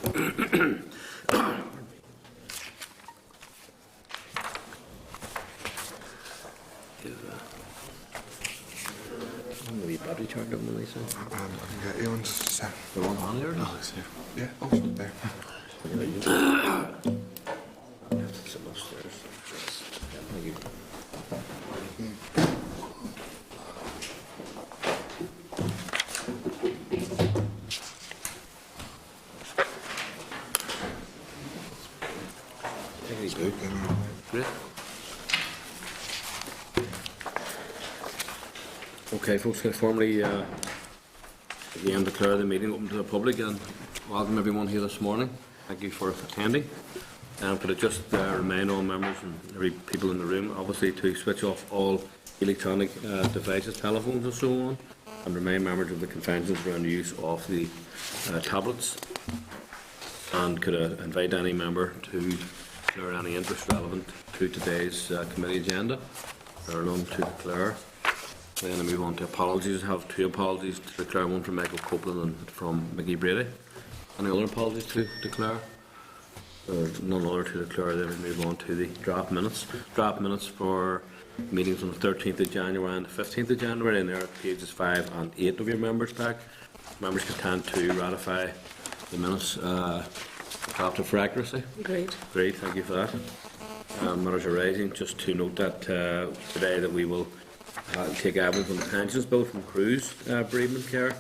Maybe battery charger on Lisa. I can get you one just a sec. The one on there? Oh, it's here. Yeah, oh, it's not there. It's upstairs. Thank you. Great. Okay, folks, can I formally again declare the meeting open to the public and welcome everyone here this morning. Thank you for attending. Could I just remind all members and every people in the room, obviously, to switch off all electronic devices, telephones and so on, and remind members of the conventions around the use of the tablets. And could I invite any member to declare any interest relevant to today's committee agenda? There are none to declare. Then I move on to apologies. I have two apologies to declare, one from Michael Copeland and from Mickey Brady. Any other apologies to declare? None other to declare. Then we move on to the draft minutes. Draft minutes for meetings on the 13th of January and the 15th of January, and there are pages 5 and 8 of your members' pack. Members can tend to ratify the minutes drafted for accuracy. Great. Great, thank you for that. Matters arising, just to note that today that we will take evidence on the pensions bill from Cruise Bereavement Care.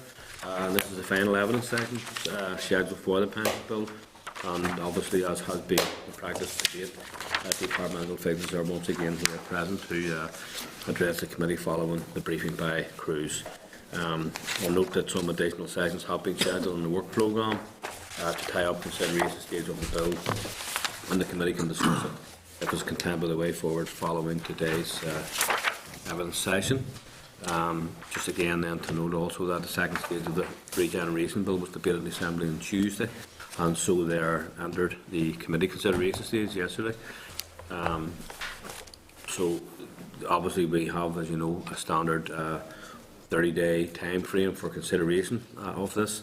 This is the final evidence session scheduled for the pension bill, and obviously, as has been the practice to date, departmental figures are once again here present to address the committee following the briefing by Cruise. I'll note that some additional sessions have been scheduled in the work programme to tie up consideration stage of the bill, and the committee can discuss it if it's content with the way forward following today's evidence session. Just again then to note also that the second stage of the regeneration bill was debated in the Assembly on Tuesday, and so they entered the committee consideration stage yesterday. So obviously we have, as you know, a standard 30-day time frame for consideration of this,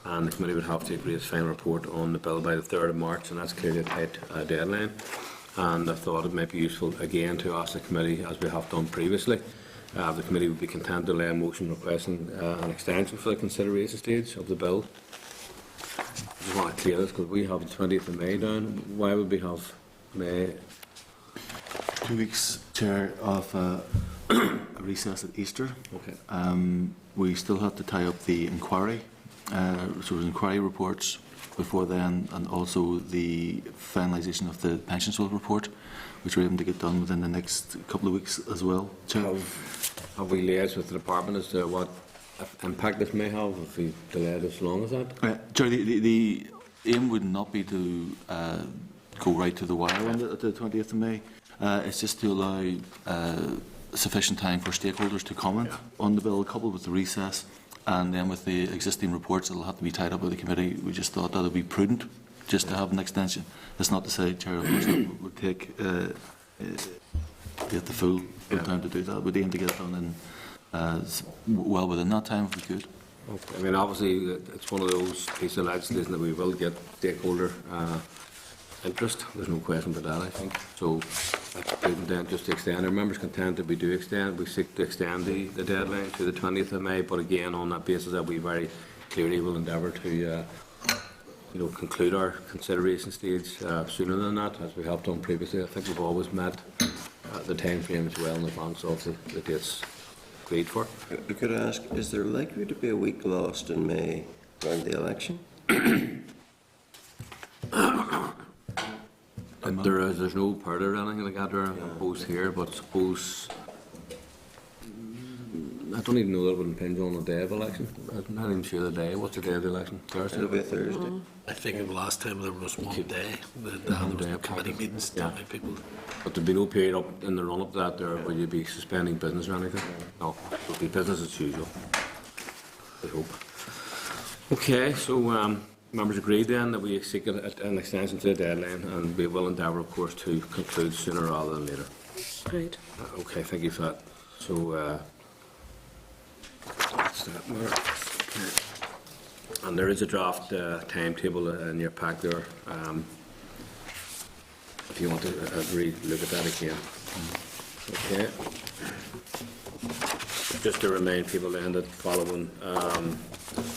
and the committee would have to agree its final report on the bill by the 3rd of March, and that's clearly a tight deadline. And I thought it might be useful again to ask the committee, as we have done previously, the committee would be content to lay a motion requesting an extension for the consideration stage of the bill. I just want to clear this because we have the 20th of May down. Why would we have May? 2 weeks, Chair, of a recess at Easter. Okay. We still have to tie up the inquiry, so inquiry reports before then, and also the finalisation of the pensions bill report, which we're aiming to get done within the next couple of weeks as well. Chair. Have we liaised with the department as to what impact this may have if we delay it as long as that? Chair, the aim would not be to go right to the wire on the 20th of May. It's just to allow sufficient time for stakeholders to comment on the bill, coupled with the recess. And then with the existing reports that will have to be tied up by the committee, we just thought that it would be prudent just to have an extension. That's not to say, Chair, of course, it would take the full time to do that. We'd aim to get it done in well within that time if we could. Okay. I mean, obviously, it's one of those pieces of legislation that we will get stakeholder interest. There's no question about that, I think. So that's prudent then just to extend. Our members content that we do extend. We seek to extend the deadline to the 20th of May, but again, on that basis that we very clearly will endeavour to conclude our consideration stage sooner than that, as we have done previously. I think we've always met the time frame as well in advance of the dates agreed for. I could ask, is there likely to be a week lost in May around the election? There's no powder or anything like that opposed here, but I suppose I don't even know that it would impinge on the day of election. I'm not even sure the day. What's the day of the election? Thursday? It'll be a Thursday. I think the last time there was one day that there was committee meetings, that many people. But there'd be no period up in the run-up to that there where you'd be suspending business or anything? No, it would be business as usual, I hope. Okay, so members agreed then that we seek an extension to the deadline, and we will endeavour, of course, to conclude sooner rather than later. Great. Okay, thank you for that. So, that's that. And there is a draft timetable in your pack there, if you want to look at that again. Okay. Just to remind people then that following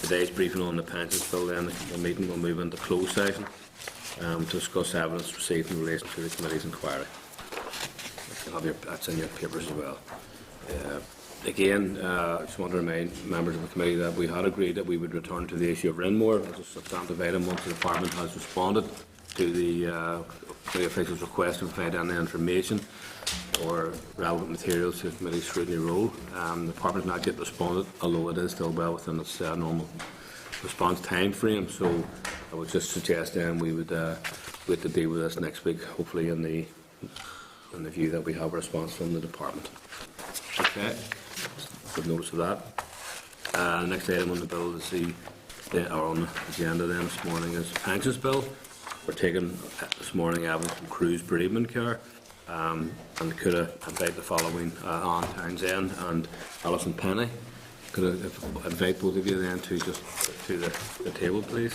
today's briefing on the pensions bill, then the meeting will move into closed session to discuss evidence received in relation to the committee's inquiry. That's in your papers as well. Again, I just want to remind members of the committee that we had agreed that we would return to the issue of Rinmore as a substantive item once the Department has responded to the committee officials' request to provide any information or relevant materials to the committee's scrutiny role. The Department has not yet responded, although it is still well within its normal response time frame. So I would just suggest then we would wait to deal with this next week, hopefully in the view that we have a response from the Department. Okay. Good notice of that. The next item on the bill is on the agenda then this morning is the pensions bill. We're taking this morning evidence from Cruse Bereavement Care, and could I invite the following Anne Townsend and Alison Penny. Could I invite both of you then to the table, please?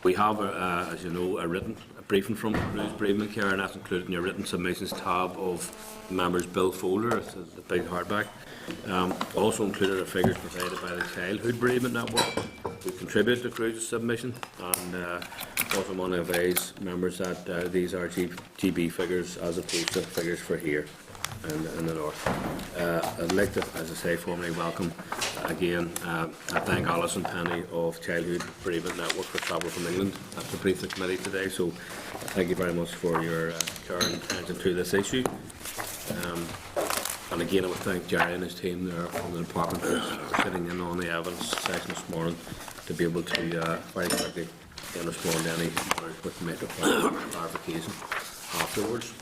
We have, as you know, a briefing from Cruse Bereavement Care, and that's included in your written submissions tab of the members' bill folder. It's the big hardback. Also included are figures provided by the Childhood Bereavement Network, who contributed to Cruse's submission, and also want to advise members that these are GB figures as opposed to figures for here in the north. I'd like to, as I say, formally welcome again. I thank Alison Penny of Childhood Bereavement Network for travel from England to brief the committee today. So thank you very much for your care and attention to this issue. And again, I would thank Jerry and his team there from the department for sitting in on the evidence session this morning to be able to very quickly respond to any with make a clarification afterwards.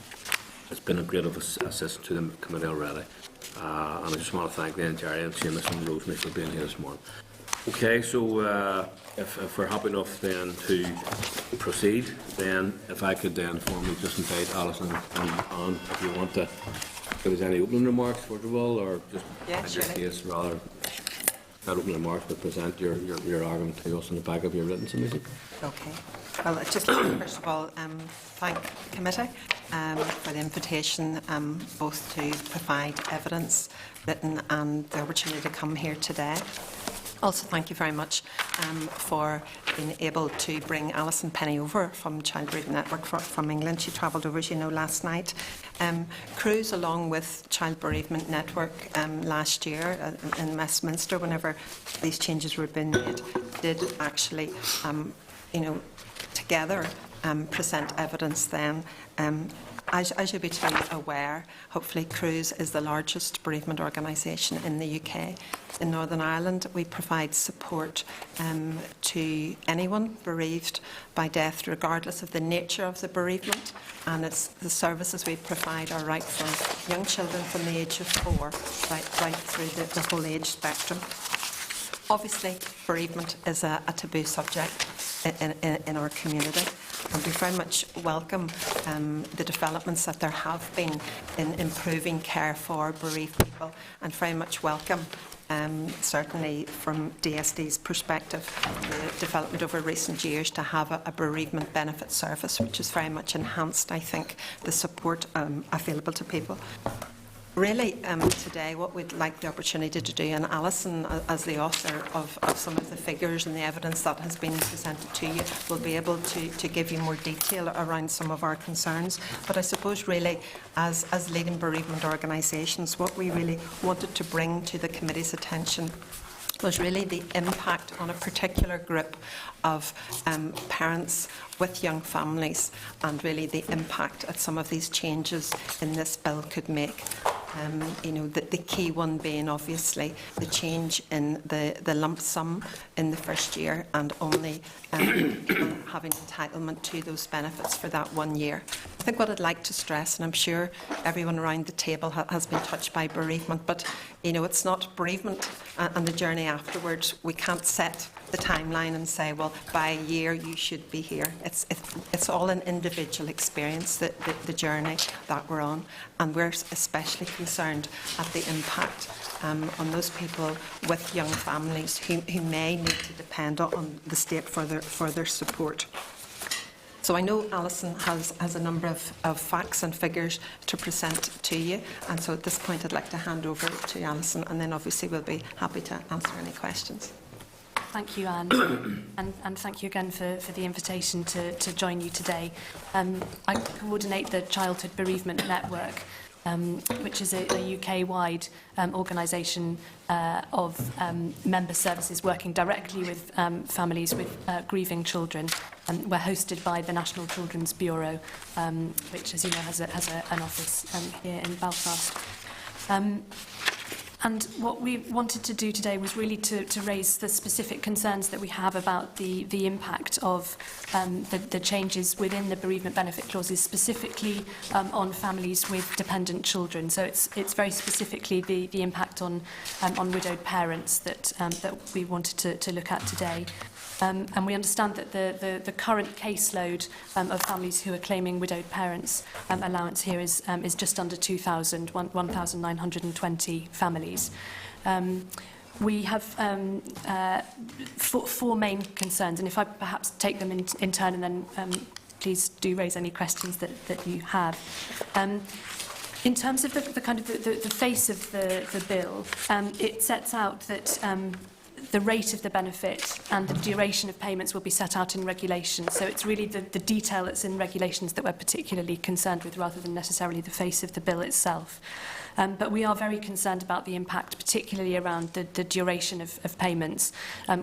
It's been a great assistance to the committee already. And I just want to thank then Jerry and Seamus and Rosemary for being here this morning. Okay, so if we're happy enough then to proceed, then if I could then formally just invite Alison and Anne, if you want to, if there's any opening remarks first of all, or just in your case rather not opening remarks but present your argument to us on the back of your written submission. Okay. Well, just first of all, thank the committee for the invitation, both to provide evidence written and the opportunity to come here today. Also, thank you very much for being able to bring Alison Penny over from Child Bereavement Network from England. She travelled over, as you know, last night. Cruse, along with Child Bereavement Network last year in Westminster, whenever these changes were being made, did actually, together present evidence then. As you'll be aware, hopefully Cruse is the largest bereavement organisation in the UK. In Northern Ireland, we provide support to anyone bereaved by death, regardless of the nature of the bereavement. And it's the services we provide are right from young children from the age of 4 right through the whole age spectrum. Obviously, bereavement is a taboo subject in our community, and we very much welcome the developments that there have been in improving care for bereaved people, and very much welcome, certainly from DSD's perspective, the development over recent years to have a bereavement benefit service, which has very much enhanced, I think, the support available to people. Really, today, what we'd like the opportunity to do, and Alison, as the author of some of the figures and the evidence that has been presented to you, will be able to give you more detail around some of our concerns. But I suppose, really, as leading bereavement organisations, what we really wanted to bring to the committee's attention was really the impact on a particular group of parents with young families, and really the impact that some of these changes in this bill could make. The key one being obviously the change in the lump sum in the first year, and only having entitlement to those benefits for that 1 year. I think what I'd like to stress, and I'm sure everyone around the table has been touched by bereavement, but it's not bereavement and the journey afterwards. We can't set the timeline and say, well, by a year you should be here. It's all an individual experience, the journey that we're on, and we're especially concerned at the impact on those people with young families who may need to depend on the state for their support. So I know Alison has a number of facts and figures to present to you, and so at this point I'd like to hand over to Alison, and then obviously we'll be happy to answer any questions. Thank you, Anne, and thank you again for the invitation to join you today. I coordinate the Childhood Bereavement Network, which is a UK-wide organisation of member services working directly with families with grieving children. We're hosted by the National Children's Bureau, which, as you know, has an office here in Belfast. And what we wanted to do today was really to raise the specific concerns that we have about the impact of the changes within the bereavement benefit clauses, specifically on families with dependent children. So it's very specifically the impact on widowed parents that we wanted to look at today. And we understand that the current caseload of families who are claiming widowed parents allowance here is just under 2,000, 1,920 families. We have four main concerns, and if I perhaps take them in turn, and then please do raise any questions that you have. In terms of the kind of the face of the bill, it sets out that the rate of the benefit and the duration of payments will be set out in regulations. So it's really the detail that's in regulations that we're particularly concerned with, rather than necessarily the face of the bill itself. But we are very concerned about the impact, particularly around the duration of payments.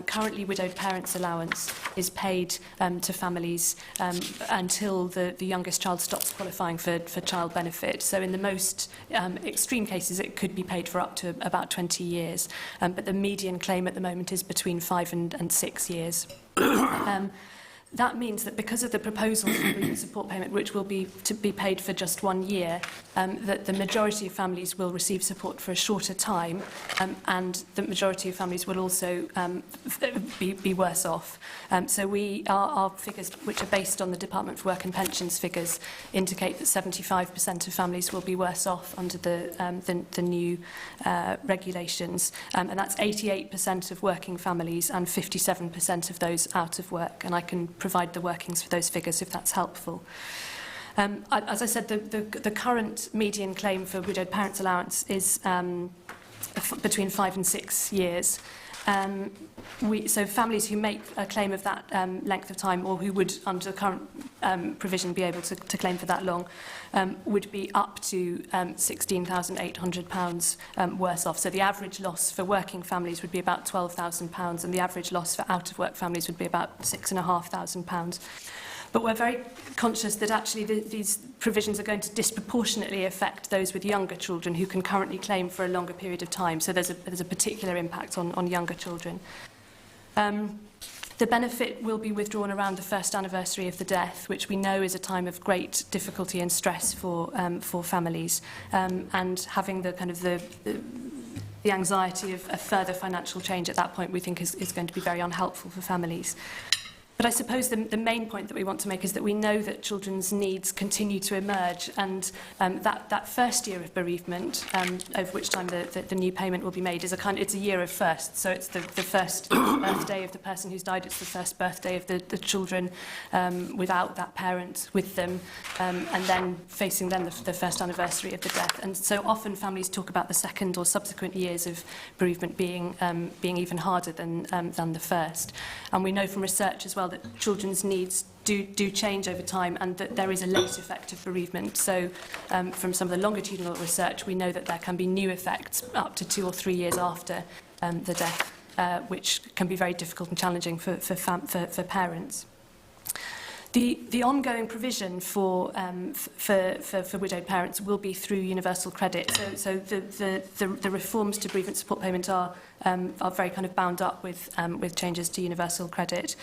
Currently, widowed parents' allowance is paid to families until the youngest child stops qualifying for child benefit. So in the most extreme cases, it could be paid for up to about 20 years. But the median claim at the moment is between 5 and 6 years. That means that because of the proposal for bereavement support payment, which will be to be paid for just 1 year, that the majority of families will receive support for a shorter time, and the majority of families will also be worse off. So our figures, which are based on the Department for Work and Pensions figures, indicate that 75% of families will be worse off under the new regulations, and that's 88% of working families and 57% of those out of work. And I can provide the workings for those figures if that's helpful. As I said, the current median claim for widowed parents' allowance is between 5 and 6 years. So families who make a claim of that length of time, or who would, under the current provision, be able to claim for that long, would be up to £16,800 worse off. So the average loss for working families would be about £12,000, and the average loss for out-of-work families would be about £6,500. But we're very conscious that actually these provisions are going to disproportionately affect those with younger children who can currently claim for a longer period of time. So there's a particular impact on younger children. The benefit will be withdrawn around the first anniversary of the death, which we know is a time of great difficulty and stress for families, and having the kind of the anxiety of a further financial change at that point, we think is going to be very unhelpful for families. But I suppose the main point that we want to make is that we know that children's needs continue to emerge, and that first year of bereavement, over which time the new payment will be made, is it's a year of first. So it's the first birthday of the person who's died. It's the first birthday of the children without that parent with them, and then facing then the first anniversary of the death. And so often families talk about the second or subsequent years of bereavement being even harder than the first. And we know from research as well that children's needs do change over time, and that there is a late effect of bereavement. So from some of the longitudinal research, we know that there can be new effects up to 2 or 3 years after the death, which can be very difficult and challenging for parents. The ongoing provision for widowed parents will be through universal credit. So the reforms to bereavement support payment are very kind of bound up with changes to universal credit.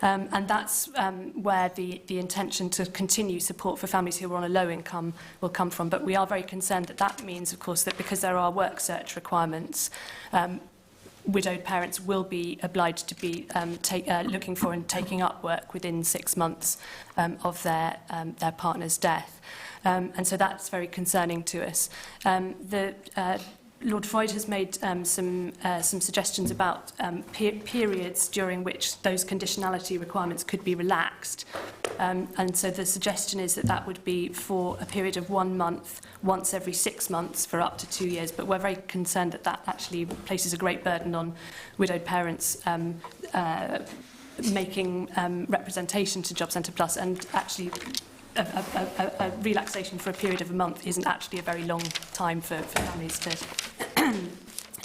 And that's where the intention to continue support for families who are on a low income will come from. But we are very concerned that means, of course, that because there are work search requirements, widowed parents will be obliged to be looking for and taking up work within 6 months of their partner's death. And so that's very concerning to us. Lord Freud has made some suggestions about periods during which those conditionality requirements could be relaxed. And so the suggestion is that that would be for a period of 1 month, once every 6 months for up to 2 years. But we're very concerned that that actually places a great burden on widowed parents making representation to Job Centre Plus, and actually a relaxation for a period of a month isn't actually a very long time for families to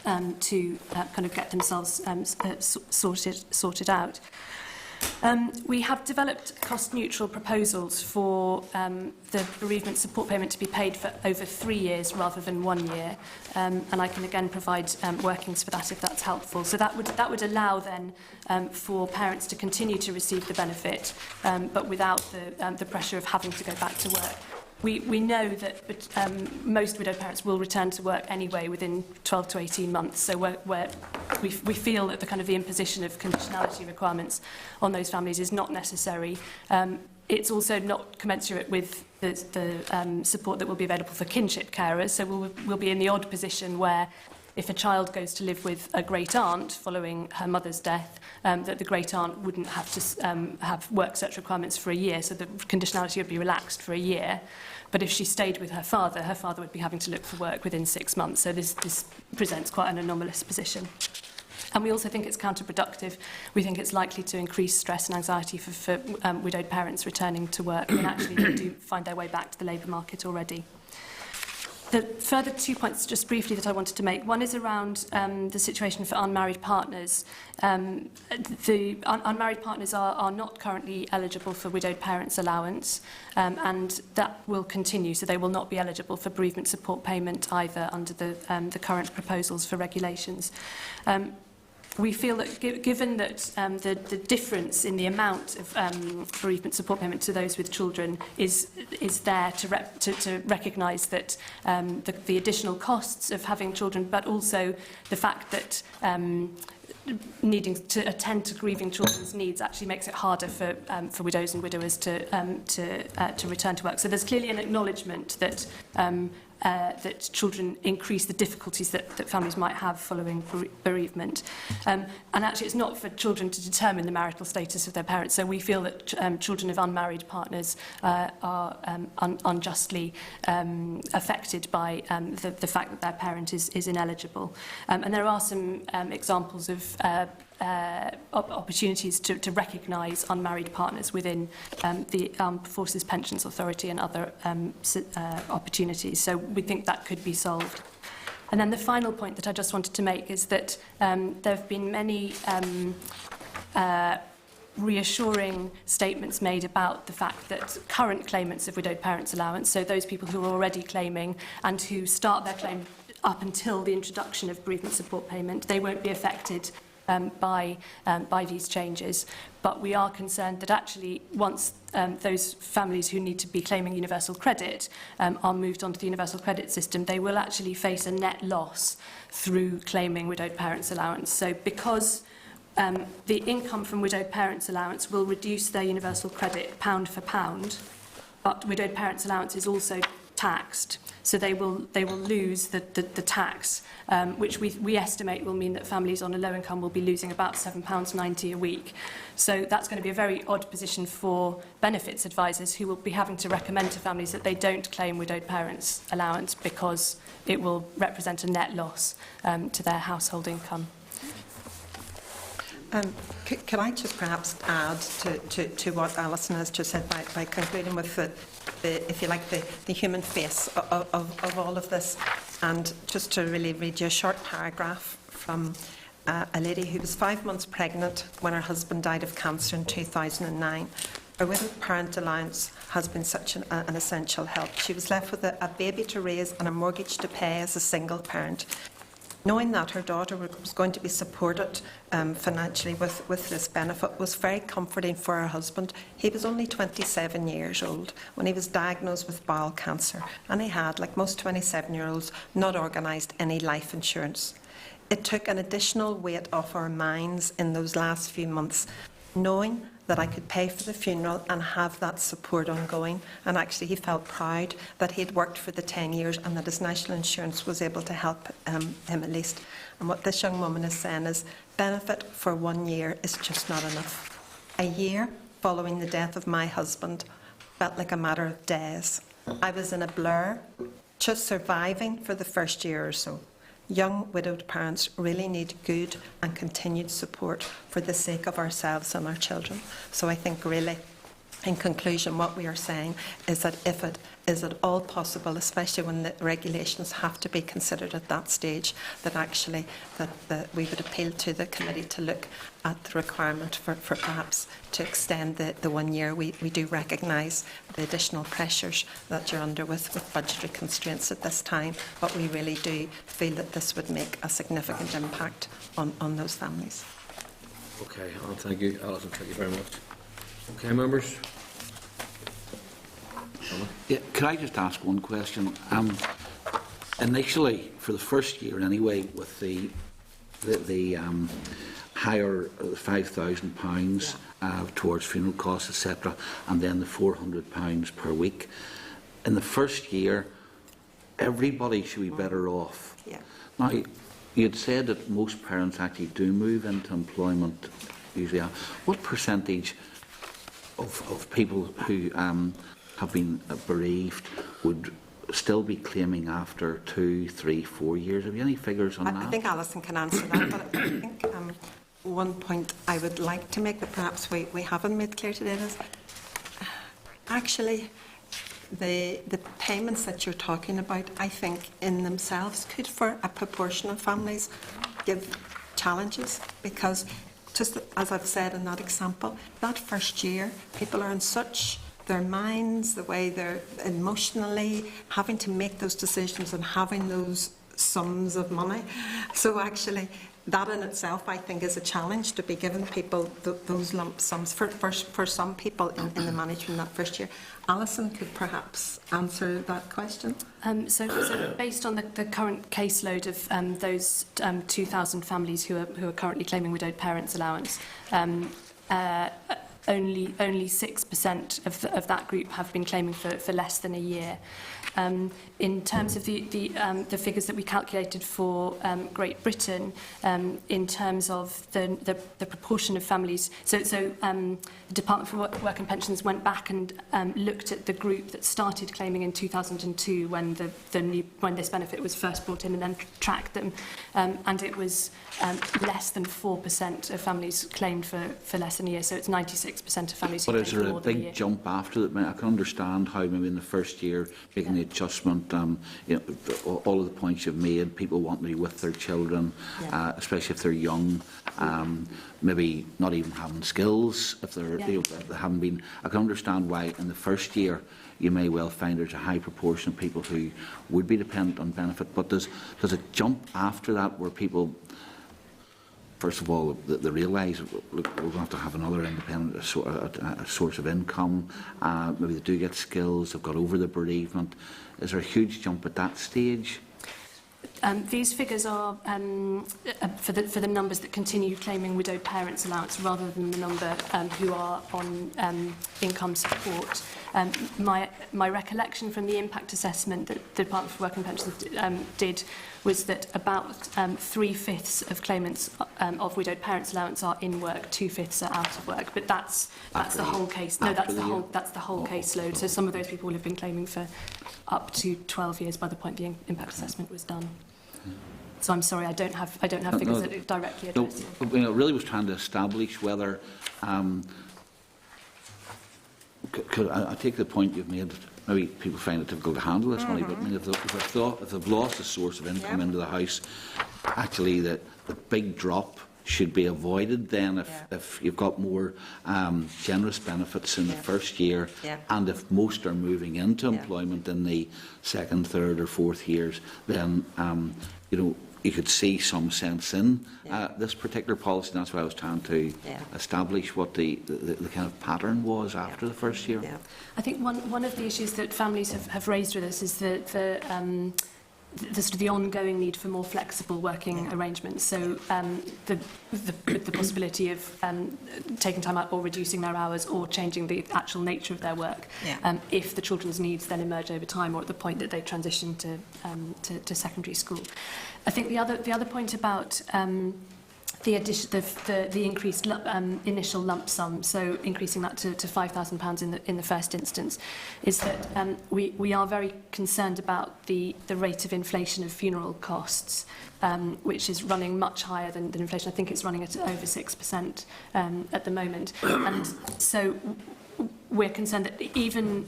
kind of get themselves sorted out. We have developed cost-neutral proposals for the bereavement support payment to be paid for over 3 years rather than 1 year, and I can again provide workings for that if that's helpful. So that would allow then for parents to continue to receive the benefit, but without the pressure of having to go back to work. We know that most widowed parents will return to work anyway within 12 to 18 months, so we feel that the imposition of conditionality requirements on those families is not necessary. It's also not commensurate with the support that will be available for kinship carers, so we'll be in the odd position where if a child goes to live with a great-aunt following her mother's death, that the great-aunt wouldn't have to have work search requirements for a year, so the conditionality would be relaxed for a year. But if she stayed with her father would be having to look for work within 6 months. So this presents quite an anomalous position. And we also think it's counterproductive. We think it's likely to increase stress and anxiety for widowed parents returning to work when actually they do find their way back to the labour market already. The further 2 points, just briefly, that I wanted to make. One is around the situation for unmarried partners. The unmarried partners are not currently eligible for widowed parents' allowance, and that will continue, so they will not be eligible for bereavement support payment either under the current proposals for regulations. We feel that given that the difference in the amount of bereavement support payment to those with children is there to recognise that the additional costs of having children, but also the fact that needing to attend to grieving children's needs actually makes it harder for widows and widowers to return to work. So there's clearly an acknowledgement that that children increase the difficulties that families might have following bereavement. And actually it's not for children to determine the marital status of their parents, so we feel that children of unmarried partners are unjustly affected by the fact that their parent is ineligible. And there are some examples of opportunities to recognise unmarried partners within the Armed Forces Pensions Authority and other opportunities. So we think that could be solved. And then the final point that I just wanted to make is that there have been many reassuring statements made about the fact that current claimants of widowed parents allowance, so those people who are already claiming and who start their claim up until the introduction of bereavement support payment, they won't be affected by these changes. But we are concerned that actually once those families who need to be claiming universal credit are moved onto the universal credit system, they will actually face a net loss through claiming widowed parents allowance. So because the income from widowed parents allowance will reduce their universal credit pound for pound, but widowed parents allowance is also taxed, so they will lose the tax, which we estimate will mean that families on a low income will be losing about £7.90 a week. So that's going to be a very odd position for benefits advisors, who will be having to recommend to families that they don't claim widowed parents allowance because it will represent a net loss to their household income. Can I just perhaps add to what Alison has just said by concluding with the, if you like, the human face of all of this, and just to really read you a short paragraph from a lady who was 5 months pregnant when her husband died of cancer in 2009. Her widowed parent allowance has been such an essential help. She was left with a baby to raise and a mortgage to pay as a single parent. Knowing that her daughter was going to be supported financially with this benefit was very comforting for her husband. He was only 27 years old when he was diagnosed with bowel cancer, and he had, like most 27-year-olds, not organised any life insurance. it took an additional weight off our minds in those last few months, knowing that I could pay for the funeral and have that support ongoing. And actually, he felt proud that he had worked for the 10 years and that his national insurance was able to help him at least. And what this young woman is saying is, benefit for 1 year is just not enough. A year following the death of my husband felt like a matter of days. I was in a blur, just surviving for the first year or so. Young widowed parents really need good and continued support for the sake of ourselves and our children. So I think really, in conclusion, what we are saying is that if it is at all possible, especially when the regulations have to be considered at that stage, that actually that we would appeal to the committee to look at the requirement for perhaps to extend the 1 year. We do recognise the additional pressures that you're under with budgetary constraints at this time, but we really do feel that this would make a significant impact on those families. Okay, thank you, Alison. Thank you very much. Okay, members. Yeah, could I just ask one question? Initially, for the first year anyway, with the higher £5,000 towards funeral costs, etc., and then the £400 per week, in the first year, everybody should be better off. Yeah. Now, you'd said that most parents actually do move into employment usually. What percentage of people who have been bereaved would still be claiming after 2, 3, 4 years? Have you any figures on that? I think Alison can answer that, but I think one point I would like to make that perhaps we haven't made clear today is actually the payments that you're talking about, I think in themselves could, for a proportion of families, give challenges, because just as I've said in that example, that first year people are in such their minds, the way they're emotionally having to make those decisions and having those sums of money. So actually, that in itself, I think, is a challenge to be giving people those lump sums for some people in the management that first year. Alison could perhaps answer that question. So based on the current caseload of those 2,000 families who are currently claiming widowed parents' allowance, only 6% of that group have been claiming for less than a year. In terms of the figures that we calculated for Great Britain, in terms of the proportion of families, so the Department for Work and Pensions went back and looked at the group that started claiming in 2002 when this benefit was first brought in, and then tracked them, and it was less than 4% of families claimed for less than a year. So it's 96% of families who But is claimed there for a more than a big year. jump after that? I can understand how maybe in the first year making the adjustment, all of the points you've made, people want to be with their children, especially if they're young, maybe not even having skills if they're if they haven't been. I can understand why in the first year you may well find there's a high proportion of people who would be dependent on benefit. But does it jump after that where people, first of all, they realise, look, we're going to have to have another independent source of income. Maybe they do get skills, they've got over the bereavement. Is there a huge jump at that stage? These figures are for the numbers that continue claiming widowed parents' allowance rather than the number who are on income support. My recollection from the impact assessment that the Department for Work and Pensions did was that about 3/5 of claimants of widowed parents' allowance are in work, 2/5 are out of work. But that's the whole case. No, that's the whole caseload. So some of those people will have been claiming for up to 12 years by the point the impact assessment was done. So I'm sorry, I don't have figures that directly address you. No, really was trying to establish whether. I take the point you've made. Maybe people find it difficult to handle this money, but I mean, if they've lost a source of income into the house, actually the big drop should be avoided then if you've got more generous benefits in the first year, and if most are moving into employment in the second, third or fourth years, then you could see some sense in this particular policy. And that's why I was trying to establish what the kind of pattern was after the first year. I think one of the issues that families have raised with us is the sort of the ongoing need for more flexible working arrangements. So the possibility of taking time out or reducing their hours or changing the actual nature of their work, if the children's needs then emerge over time or at the point that they transition to secondary school. I think the other point about the increased initial lump sum, so increasing that to £5,000 in the first instance, is that we are very concerned about the rate of inflation of funeral costs, which is running much higher than inflation. I think it's running at over 6% at the moment, and so we're concerned that even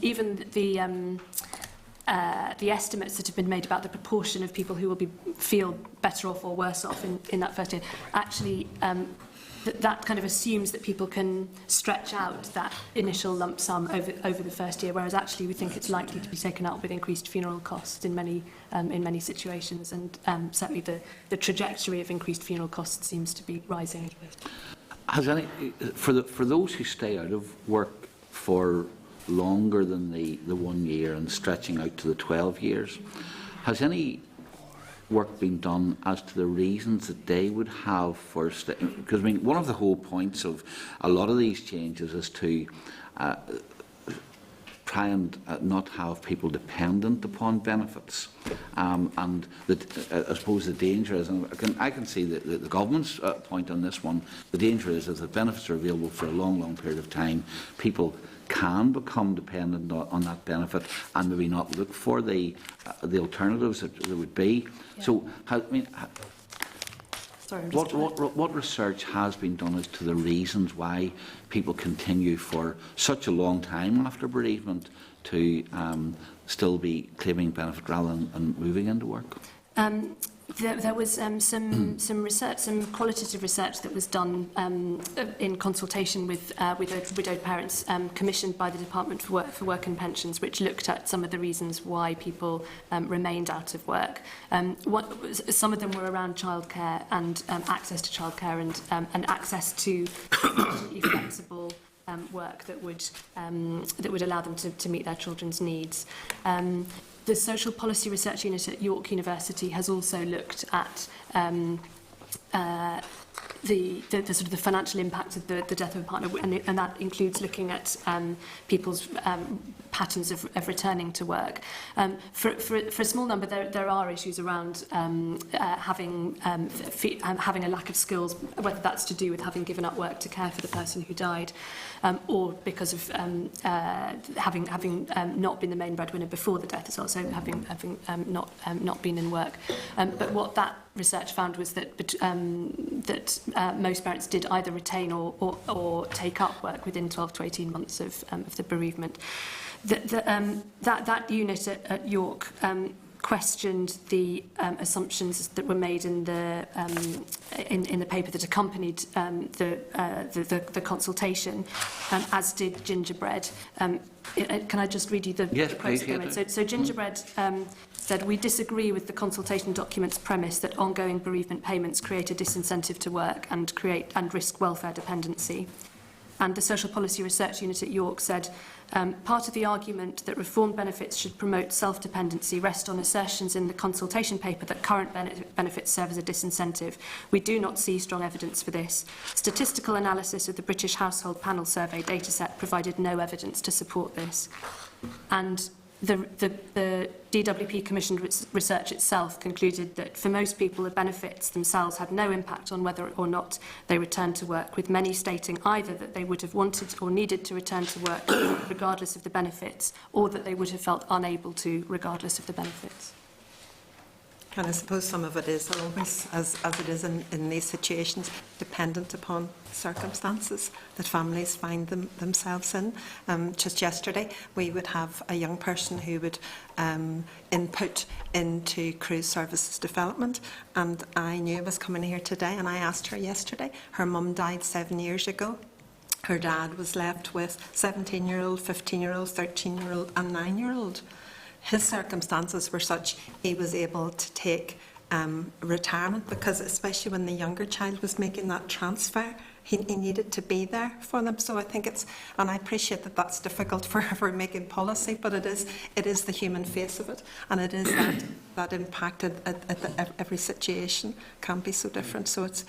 the estimates that have been made about the proportion of people who will feel better off or worse off in that first year, actually that kind of assumes that people can stretch out that initial lump sum over the first year, whereas actually we think it's likely to be taken up with increased funeral costs in many situations, and certainly the trajectory of increased funeral costs seems to be rising. For those who stay out of work for longer than the 1 year and stretching out to the 12 years, has any work been done as to the reasons that they would have for staying? Because I mean, one of the whole points of a lot of these changes is to try and not have people dependent upon benefits, and I suppose the danger is, and I can see the government's point on this one, the danger is that benefits are available for a long period of time, people can become dependent on that benefit and maybe not look for the alternatives that there would be. Yeah. So, what research has been done as to the reasons why people continue for such a long time after bereavement to still be claiming benefit rather than moving into work? There was some research, some qualitative research that was done in consultation with widowed parents, commissioned by the Department for Work and Pensions, which looked at some of the reasons why people remained out of work. Some of them were around childcare and access to childcare and access to flexible work that would allow them to meet their children's needs. The Social Policy Research Unit at York University has also looked at the sort of the financial impact of the death of a partner, and that includes looking at people's patterns of returning to work. For a small number, there are issues around having a lack of skills, whether that's to do with having given up work to care for the person who died, or because of having not been the main breadwinner before the death as well, so having not been in work. But what that research found was that most parents did either retain or take up work within 12 to 18 months of the bereavement. That unit at York questioned the assumptions that were made in the paper that accompanied the consultation, as did Gingerbread. Can I just read you the quote? Yes, so Gingerbread said, "We disagree with the consultation document's premise that ongoing bereavement payments create a disincentive to work and risk welfare dependency." And the Social Policy Research Unit at York said, part of the argument that reformed benefits should promote self-dependency rests on assertions in the consultation paper that current benefits serve as a disincentive. We do not see strong evidence for this. Statistical analysis of the British Household Panel Survey dataset provided no evidence to support this. And the DWP commissioned research itself concluded that for most people the benefits themselves had no impact on whether or not they returned to work, with many stating either that they would have wanted or needed to return to work regardless of the benefits, or that they would have felt unable to regardless of the benefits. And I suppose some of it is always, as it is in these situations, dependent upon circumstances that families find themselves in. Just yesterday, we would have a young person who would input into cruise services development, and I knew I was coming here today, and I asked her yesterday. Her mum died 7 years ago. Her dad was left with 17-year-old, 15-year-old, 13-year-old and 9-year-old. His circumstances were such he was able to take retirement, because especially when the younger child was making that transfer, he needed to be there for them. So I think it's, and I appreciate that that's difficult for making policy, but it is the human face of it, and it is that impact at every situation can be so different. So it's,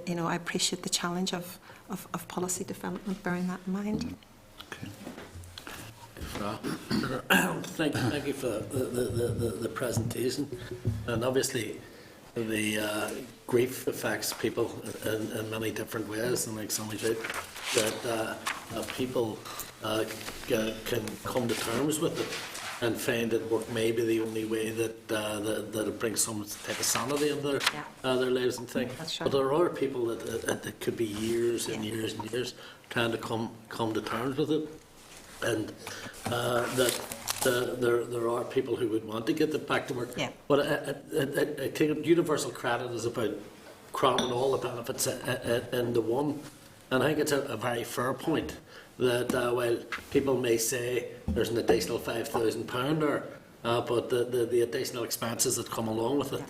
you know, I appreciate the challenge of policy development, bearing that in mind. Thank you for the presentation, and obviously the grief affects people in many different ways, and like somebody said, that people can come to terms with it and find that work may be the only way that that it brings some type of sanity in their lives and things. But there are people that could be years and years and years trying to come to terms with it, and that there are people who would want to get it back to work. Yeah. But I think universal credit is about cramming all the benefits into one, and I think it's a very fair point that while people may say there's an additional £5,000 there, but the additional expenses that come along with it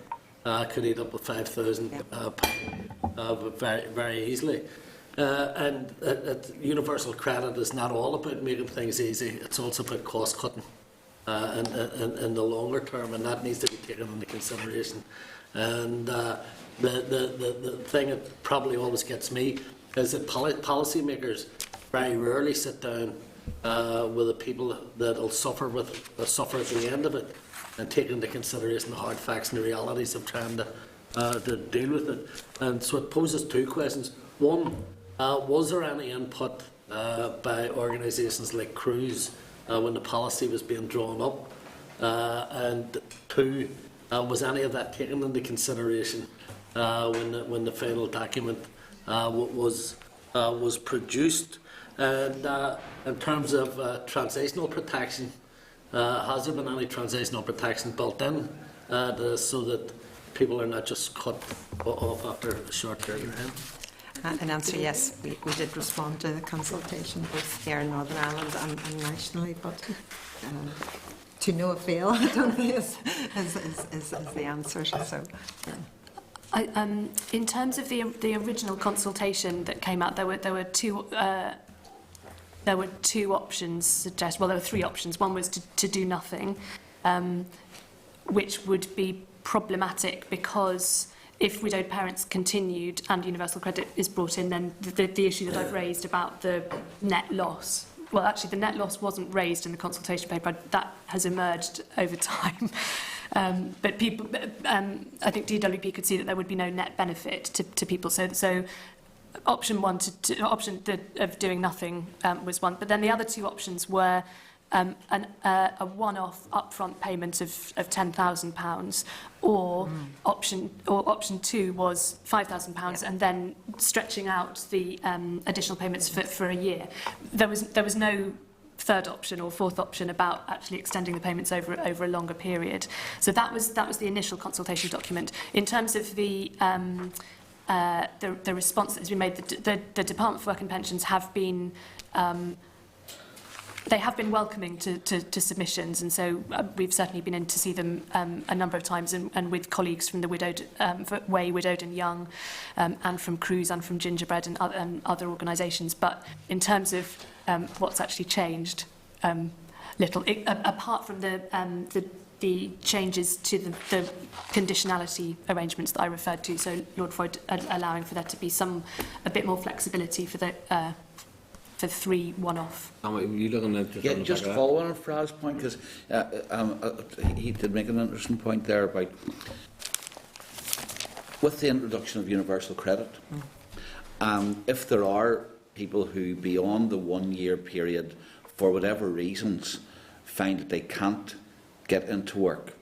could eat up with £5,000 very, very easily. And universal credit is not all about making things easy, it's also about cost cutting in the longer term, and that needs to be taken into consideration. And the thing that probably always gets me is that policymakers very rarely sit down with the people that will suffer at the end of it and take into consideration the hard facts and the realities of trying to deal with it. And so it poses two questions. One, was there any input by organisations like Cruise when the policy was being drawn up? And two, was any of that taken into consideration when the final document was produced? And in terms of transitional protection, has there been any transitional protection built in so that people are not just cut off after a short period of time? In answer, yes, we did respond to the consultation both here in Northern Ireland and nationally, but to no avail, I don't think is the answer. So, yeah. In terms of the original consultation that came out, there were two options suggested. Well, there were three options. One was to do nothing, which would be problematic because if widowed parents continued and universal credit is brought in, then the issue that I've raised about the net loss. Well, actually, the net loss wasn't raised in the consultation paper. That has emerged over time. But people, I think DWP could see that there would be no net benefit to people. So option one, of doing nothing was one. But then the other two options were a one-off upfront payment of £10,000, or option two was £5,000, and then stretching out the additional payments for a year. There was no third option or fourth option about actually extending the payments over a longer period. So that was the initial consultation document. In terms of the response that has been made, the Department for Work and Pensions have been they have been welcoming to submissions, and so we've certainly been in to see them a number of times, and with colleagues from the Way, Widowed and Young, and from Cruise and from Gingerbread and other organisations. But in terms of what's actually changed, little, apart from the changes to the conditionality arrangements that I referred to. So Lord Freud allowing for there to be a bit more flexibility for the three one-off. You looking at just following on Fraz's point, because he did make an interesting point there about with the introduction of universal credit. If there are people who, beyond the 1 year period, for whatever reasons, find that they can't get into work,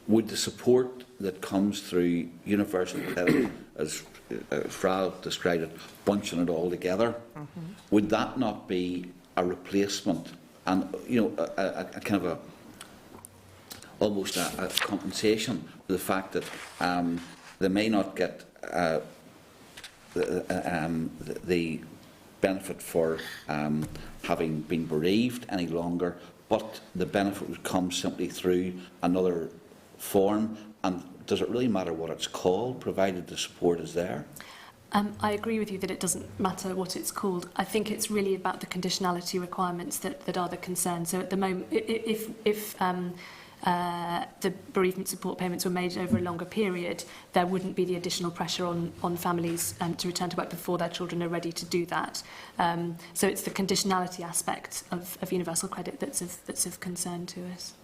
would the support that comes through universal credit, as Fraz described it, bunching it all together, would that not be a replacement and, you know, a kind of almost a compensation for the fact that they may not get the benefit for having been bereaved any longer, but the benefit would come simply through another form? And does it really matter what it's called, provided the support is there? I agree with you that it doesn't matter what it's called. I think it's really about the conditionality requirements that are the concern. So at the moment, if the bereavement support payments were made over a longer period, there wouldn't be the additional pressure on families to return to work before their children are ready to do that. So it's the conditionality aspect of universal credit that's of concern to us.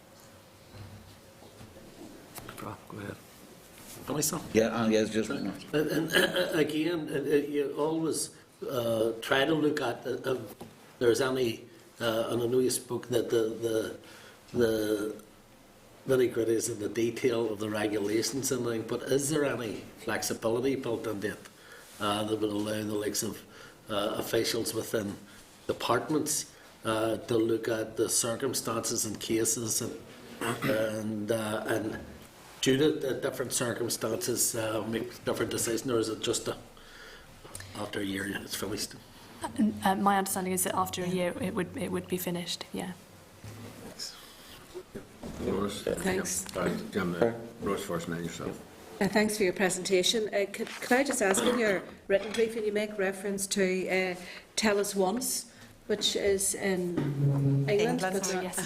Go ahead. Yeah, yes, just right now. And again, you always try to look at if there's any, and I know you spoke that the nitty-gritties and the detail of the regulations and everything, but is there any flexibility built into it that would allow the likes of officials within departments to look at the circumstances and cases and due to the different circumstances make different decisions, or is it just after a year it's finished? My understanding is that after a year it would be finished. Yeah. Rose? Thanks. Jim, Rose first, and then yourself. Thanks for your presentation. Could I just ask, in your written briefing, you make reference to Tell Us Once, which is in England. Yes.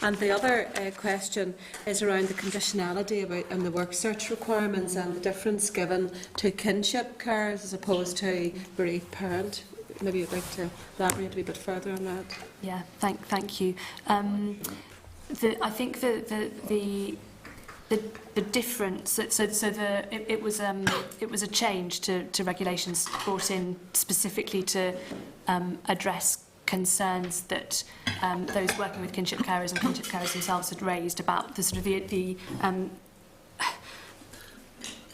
And the other question is around the conditionality and the work search requirements and the difference given to kinship carers as opposed to bereaved parent. Maybe you'd like to elaborate a wee bit further on that. Yeah. Thank you. I think the difference. It was a change to regulations brought in specifically to address concerns that those working with kinship carers and kinship carers themselves had raised about the sort of the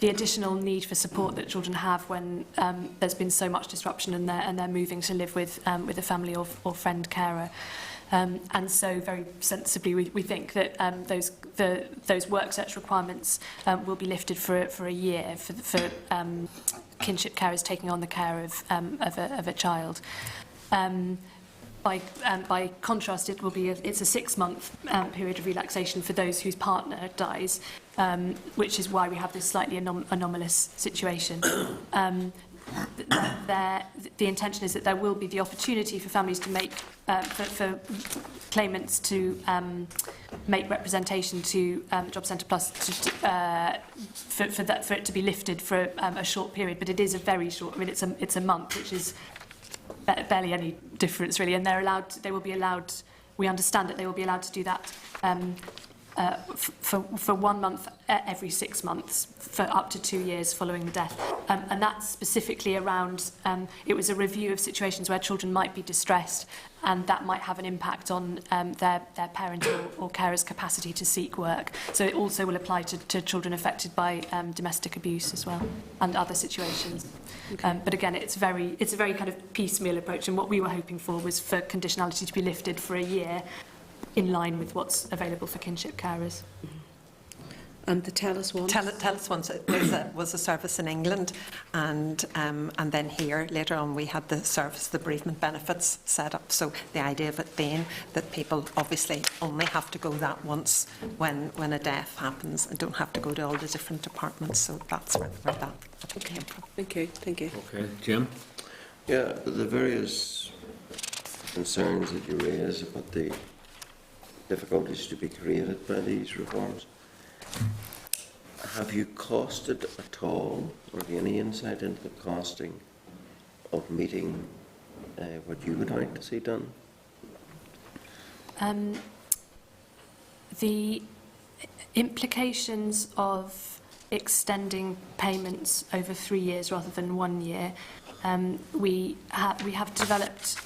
additional need for support that children have when there's been so much disruption and they're moving to live with a family or friend carer. And so, very sensibly, we think that those work search requirements will be lifted for a year for kinship carers taking on the care of a child. By contrast, it's a 6-month period of relaxation for those whose partner dies, which is why we have this slightly anomalous situation. The intention is that there will be the opportunity for families to make, for claimants to make representation to Job Centre Plus for it to be lifted for a short period, but it is a very short. I mean, it's a month, which is barely any difference really, and they will be allowed. We understand that they will be allowed to do that. For 1 month every 6 months for up to 2 years following the death, and that's specifically around it was a review of situations where children might be distressed and that might have an impact on their parent or carer's capacity to seek work. So it also will apply to children affected by domestic abuse as well and other situations. Okay. But again, it's a very kind of piecemeal approach, and what we were hoping for was for conditionality to be lifted for a year in line with what's available for kinship carers. And the Tell Us Once? Tell Us Once was a service in England, and then here later on we had the service, the bereavement benefits set up. So the idea of it being that people obviously only have to go that once when a death happens and don't have to go to all the different departments. So that's where that came from. Thank you. Okay, Jim? Yeah, the various concerns that you raise about the difficulties to be created by these reforms. Have you costed at all, or any insight into the costing of meeting what you would like to see done? The implications of extending payments over 3 years rather than 1 year, we have developed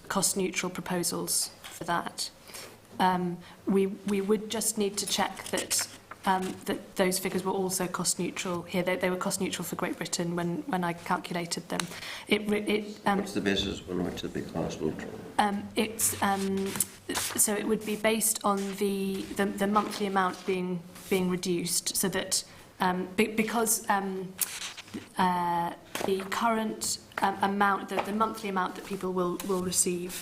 cost-neutral proposals for that. We would just need to check that those figures were also cost-neutral here. They were cost-neutral for Great Britain when I calculated them. What's the basis on which they'd be cost-neutral? So it would be based on the monthly amount being reduced, so that because the current amount, the monthly amount that people will receive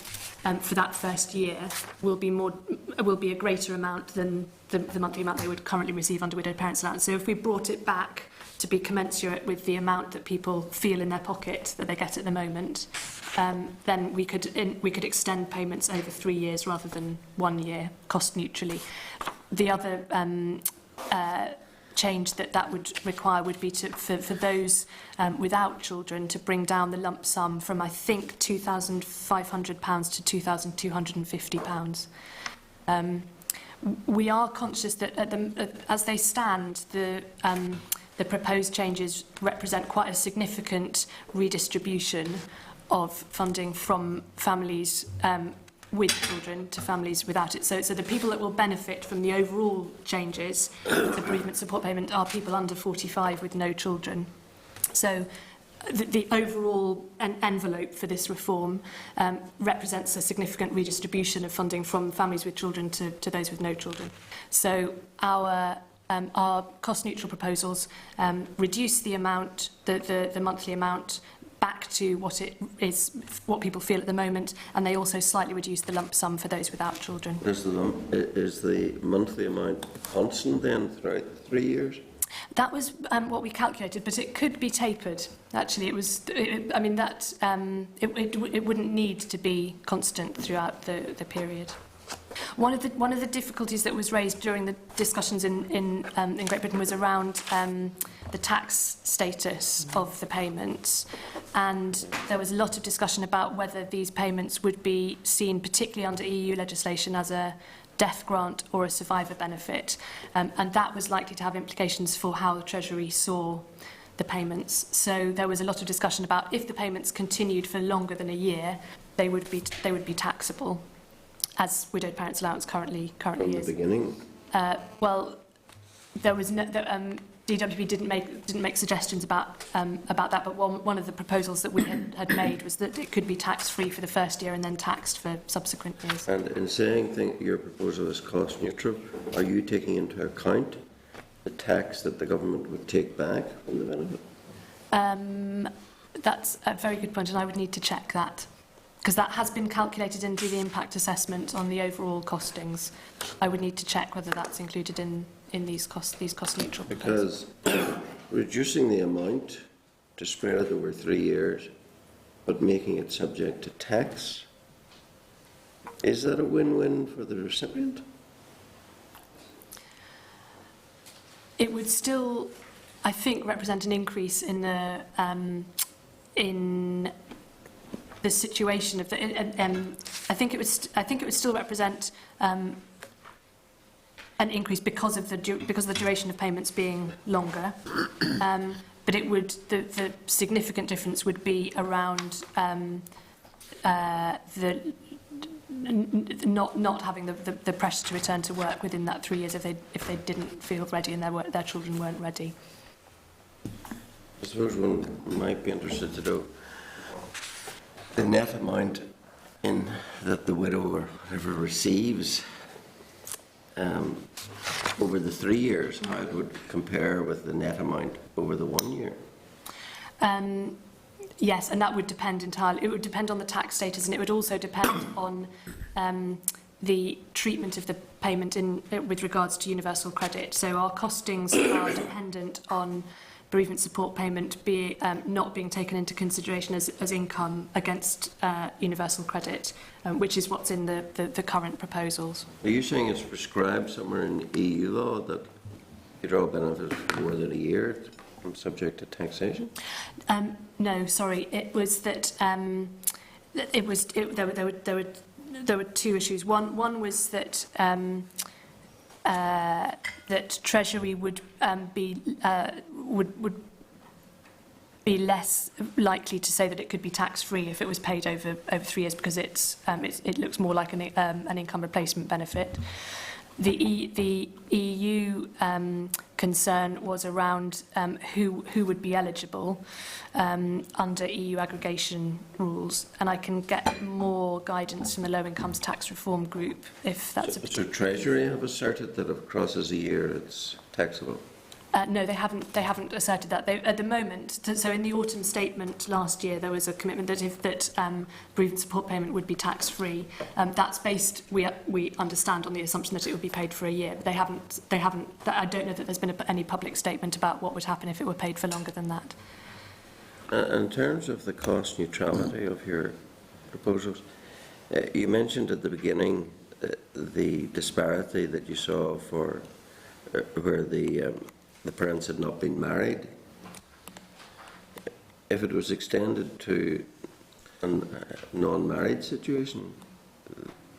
for that first year will be a greater amount than the monthly amount they would currently receive under widowed parents allowance. So if we brought it back to be commensurate with the amount that people feel in their pocket that they get at the moment, then we could extend payments over 3 years rather than 1 year, cost neutrally. The other change that would require would be for those without children to bring down the lump sum from, I think, £2,500 to £2,250. We are conscious that as they stand, the proposed changes represent quite a significant redistribution of funding from families with children to families without it. So the people that will benefit from the overall changes of the bereavement support payment are people under 45 with no children. So the overall envelope for this reform represents a significant redistribution of funding from families with children to those with no children. So our cost-neutral proposals reduce the amount, the monthly amount, back to what it is, what people feel at the moment, and they also slightly reduce the lump sum for those without children. Is the monthly amount constant then throughout the 3 years? That was what we calculated, but it could be tapered. Actually, it wouldn't need to be constant throughout the period. One of the difficulties that was raised during the discussions in Great Britain was around the tax status of the payments, and there was a lot of discussion about whether these payments would be seen, particularly under EU legislation, as a death grant or a survivor benefit, and that was likely to have implications for how the Treasury saw the payments. So there was a lot of discussion about if the payments continued for longer than a year, they would be taxable, as widowed parents' allowance currently From is. the beginning? Well, there was no. DWP didn't make suggestions about that, but one of the proposals that we had made was that it could be tax-free for the first year and then taxed for subsequent years. And in saying your proposal is cost neutral, are you taking into account the tax that the government would take back from the benefit? That's a very good point, and I would need to check that, because that has been calculated into the impact assessment on the overall costings. I would need to check whether that's included in these cost neutral proposals. Because reducing the amount to spread it over 3 years, but making it subject to tax, is that a win-win for the recipient? It would still, I think, represent an increase in the situation of the. I think it would still represent an increase because of the duration of payments being longer. But it would the significant difference would be around not having the pressure to return to work within that 3 years if they didn't feel ready and their children weren't ready. I suppose one might be interested to know the net amount that the widow or whoever receives over the 3 years, how it would compare with the net amount over the 1 year. Yes, and that would depend entirely. It would depend on the tax status, and it would also depend on the treatment of the payment with regards to universal credit. So our costings are dependent on bereavement support payment not being taken into consideration as income against universal credit, which is what's in the current proposals. Are you saying it's prescribed somewhere in EU law that you draw benefits for more than a year from subject to taxation? No, sorry. It was that there were two issues. One was that that Treasury would be less likely to say that it could be tax-free if it was paid over 3 years, because it looks more like an income replacement benefit. The EU concern was around who would be eligible under EU aggregation rules, and I can get more guidance from the Low Incomes Tax Reform Group if that's So Treasury have asserted that if it crosses a year, it's taxable. No, they haven't asserted that. At the moment, so in the autumn statement last year, there was a commitment that bereavement support payment would be tax-free. That's based, we understand, on the assumption that it would be paid for a year. But they haven't. I don't know that there's been any public statement about what would happen if it were paid for longer than that. In terms of the cost neutrality of your proposals, you mentioned at the beginning the disparity that you saw for where the parents had not been married. If it was extended to a non-married situation,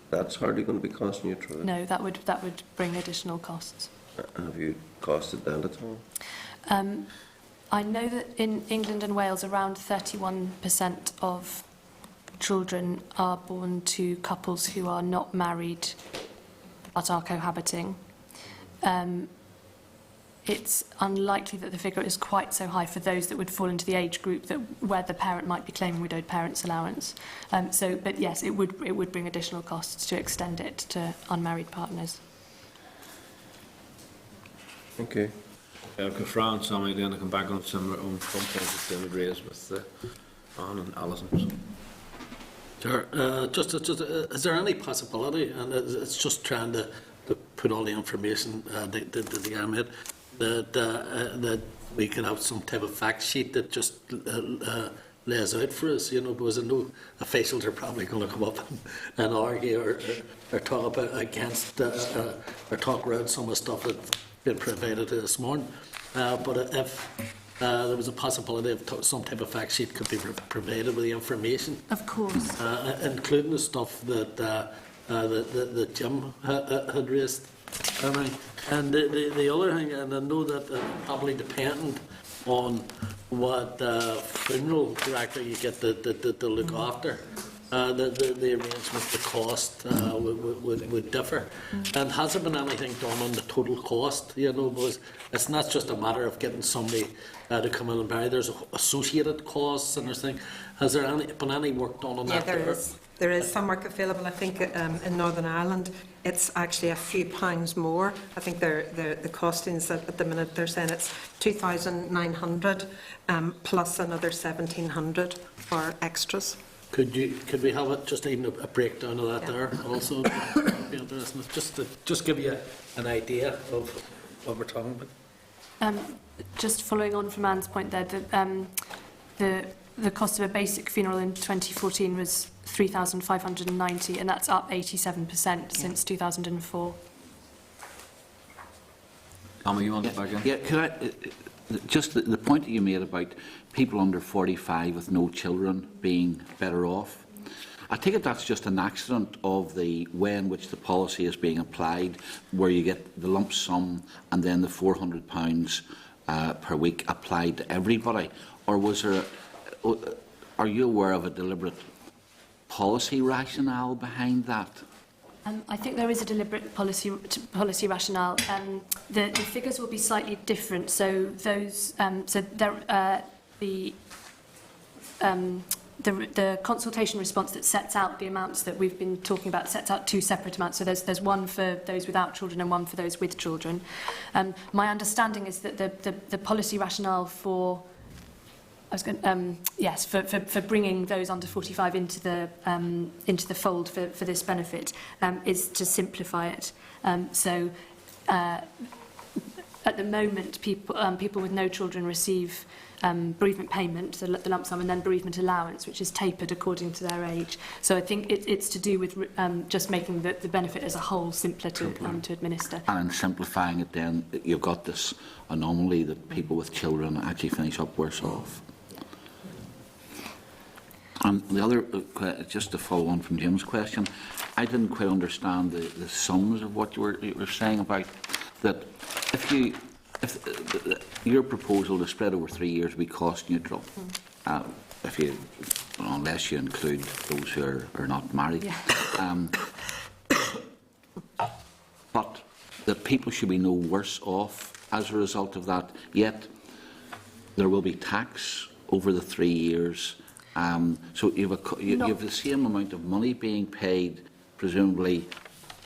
that's hardly going to be cost neutral. No, that would bring additional costs. Have you costed that at all? I know that in England and Wales, around 31% of children are born to couples who are not married but are cohabiting. It's unlikely that the figure is quite so high for those that would fall into the age group where the parent might be claiming widowed parents' allowance. But yes, it would bring additional costs to extend it to unmarried partners. Okay. Could Fran and Sammy then come back on some points that they would raise with Anne and Alison? Sure. Is there any possibility, and it's just trying to put all the information together, that we could have some type of fact sheet that just lays out for us, because I know officials are probably going to come up and argue or talk about against or talk around some of the stuff that's been provided this morning. But if there was a possibility of some type of fact sheet could be provided with the information. Of course. Including the stuff that Jim had raised. And the other thing, and I know that probably dependent on what funeral director you get to look after, the arrangement, the cost would differ. And has there been anything done on the total cost? Because it's not just a matter of getting somebody to come in and bury. There's associated costs and everything. Has there been any work done on that? There is some work available. I think in Northern Ireland it's actually a few pounds more. I think the costings at the minute they're saying it's 2,900 plus another 1,700 for extras. Could we have it, just even a breakdown of that there also? Be interesting, just to give you an idea of what we're talking about. Just following on from Anne's point there, the cost of a basic funeral in 2014 was 3,590, and that's up 87% since 2004. Tommy, you want to back in? Yeah, could I, just the point that you made about people under 45 with no children being better off, I take it that's just an accident of the way in which the policy is being applied, where you get the lump sum and then the £400 per week applied to everybody, or was there? Are you aware of a deliberate policy rationale behind that? I think there is a deliberate policy rationale. The figures will be slightly different. So those, the consultation response that sets out the amounts that we've been talking about sets out two separate amounts. So there's one for those without children and one for those with children. My understanding is that the policy rationale for for bringing those under 45 into the fold for this benefit is to simplify it. At the moment, people with no children receive bereavement payment, the lump sum, and then bereavement allowance, which is tapered according to their age. So I think it's to do with just making the benefit as a whole simpler to administer. And in simplifying it, then you've got this anomaly that people with children actually finish up worse off. And the other, just to follow on from Jim's question, I didn't quite understand the sums of what you were saying about that. If your proposal to spread over 3 years would be cost neutral, unless you include those who are not married, but that people should be no worse off as a result of that. Yet there will be tax over the 3 years. So you have the same amount of money being paid, presumably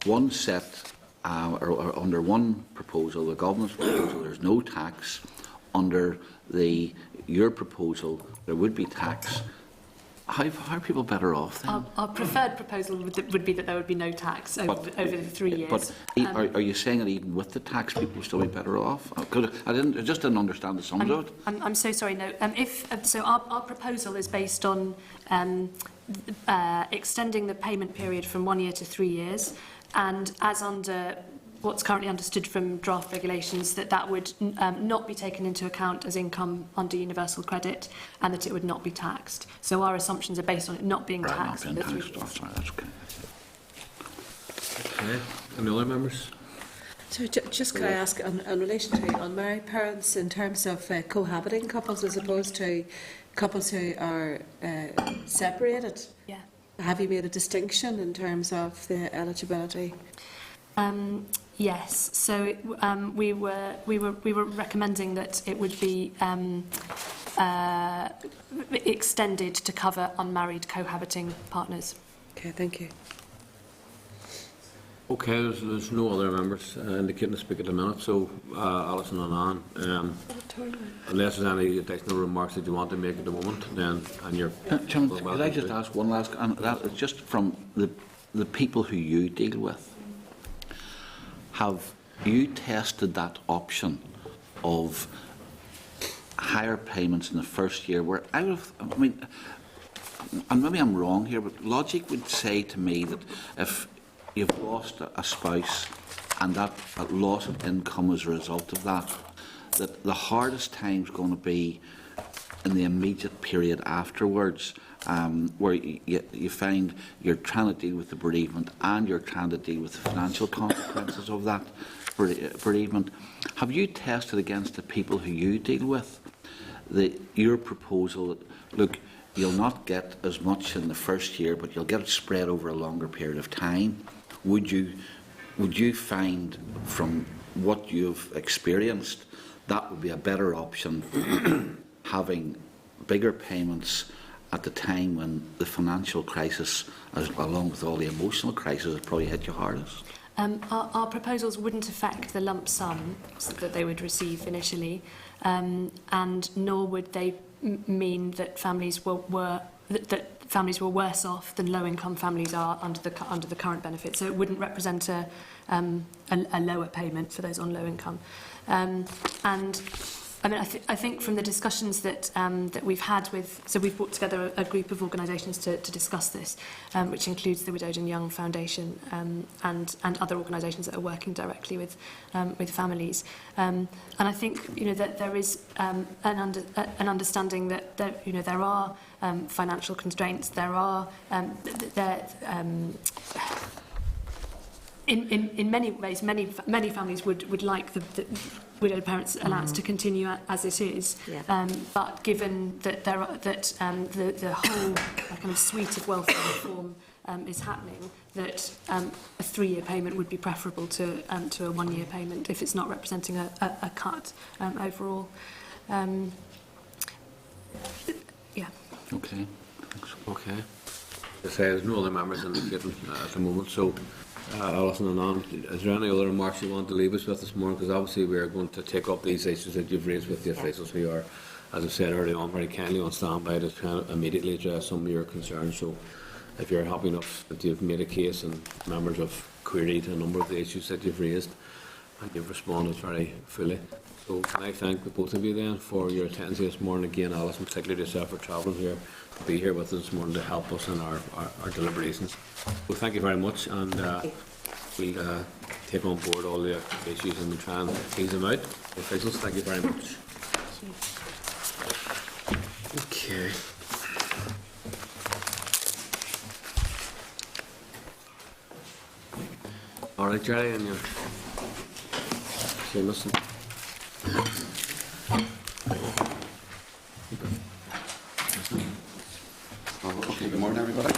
one set or under one proposal, the government's proposal, there's no tax. Under your proposal, there would be tax. How are people better off then? Our preferred proposal would be that there would be no tax over the 3 years. But are you saying that even with the tax, people would still be better off? I just didn't understand the sums of it. I'm so sorry. No. Our proposal is based on extending the payment period from 1 year to 3 years, and as under what's currently understood from draft regulations, that would not be taken into account as income under universal credit, and that it would not be taxed. So our assumptions are based on it not being taxed. Not being taxed. Oh, sorry, that's okay. Okay. Any other members? So just could I ask, in relation to unmarried parents, in terms of cohabiting couples as opposed to couples who are separated, Yeah. have you made a distinction in terms of the eligibility? Yes. So we were recommending that it would be extended to cover unmarried cohabiting partners. Okay, thank you. Okay, there's no other members indicating to speak at the minute, so Alison and Anne, unless there's any additional remarks that you want to make at the moment, then, and you're... Chairman, could I just ask one last, and that is just from the people who you deal with. Have you tested that option of higher payments in the first year? Where and maybe I'm wrong here, but logic would say to me that if you've lost a spouse and that loss of income as a result of that, that the hardest time is going to be in the immediate period afterwards, where you find you're trying to deal with the bereavement and you're trying to deal with the financial consequences of that bereavement. Have you tested against the people who you deal with your proposal that, look, you'll not get as much in the first year, but you'll get it spread over a longer period of time? Would you find, from what you've experienced, that would be a better option, having bigger payments at the time when the financial crisis, along with all the emotional crisis, has probably hit you hardest? Our proposals wouldn't affect the lump sum that they would receive initially, and nor would they mean that families were worse off than low-income families are under the current benefit. So it wouldn't represent a lower payment for those on low income. And I mean, I think from the discussions that we've had with, so we've brought together a group of organisations to discuss this, which includes the Widowed and Young Foundation and other organisations that are working directly with families. And I think that there is an understanding that there are financial constraints. There are in many ways, many families would like the widowed parents' allowance to continue as it is, but given that the whole kind of suite of welfare reform is happening, that a 3-year payment would be preferable to a 1-year payment if it's not representing a cut overall. Yeah. Okay. Okay. As I say, there's no other members indicating at the moment, so Alison and Anne, is there any other remarks you want to leave us with this morning? Because obviously we are going to take up these issues that you've raised with the officials who are, as I said earlier on, very kindly on standby to try and immediately address some of your concerns. So if you're happy enough that you've made a case and members have queried a number of the issues that you've raised and you've responded very fully. So can I thank the both of you then for your attendance this morning. Again, Alison, particularly yourself for travelling here to be here with us this morning to help us in our deliberations. So thank you very much, and we'll take on board all the issues and we'll try and tease them out. Officials, thank you very much. Okay. All right, Jerry, and you're listen. Okay, good morning, everybody.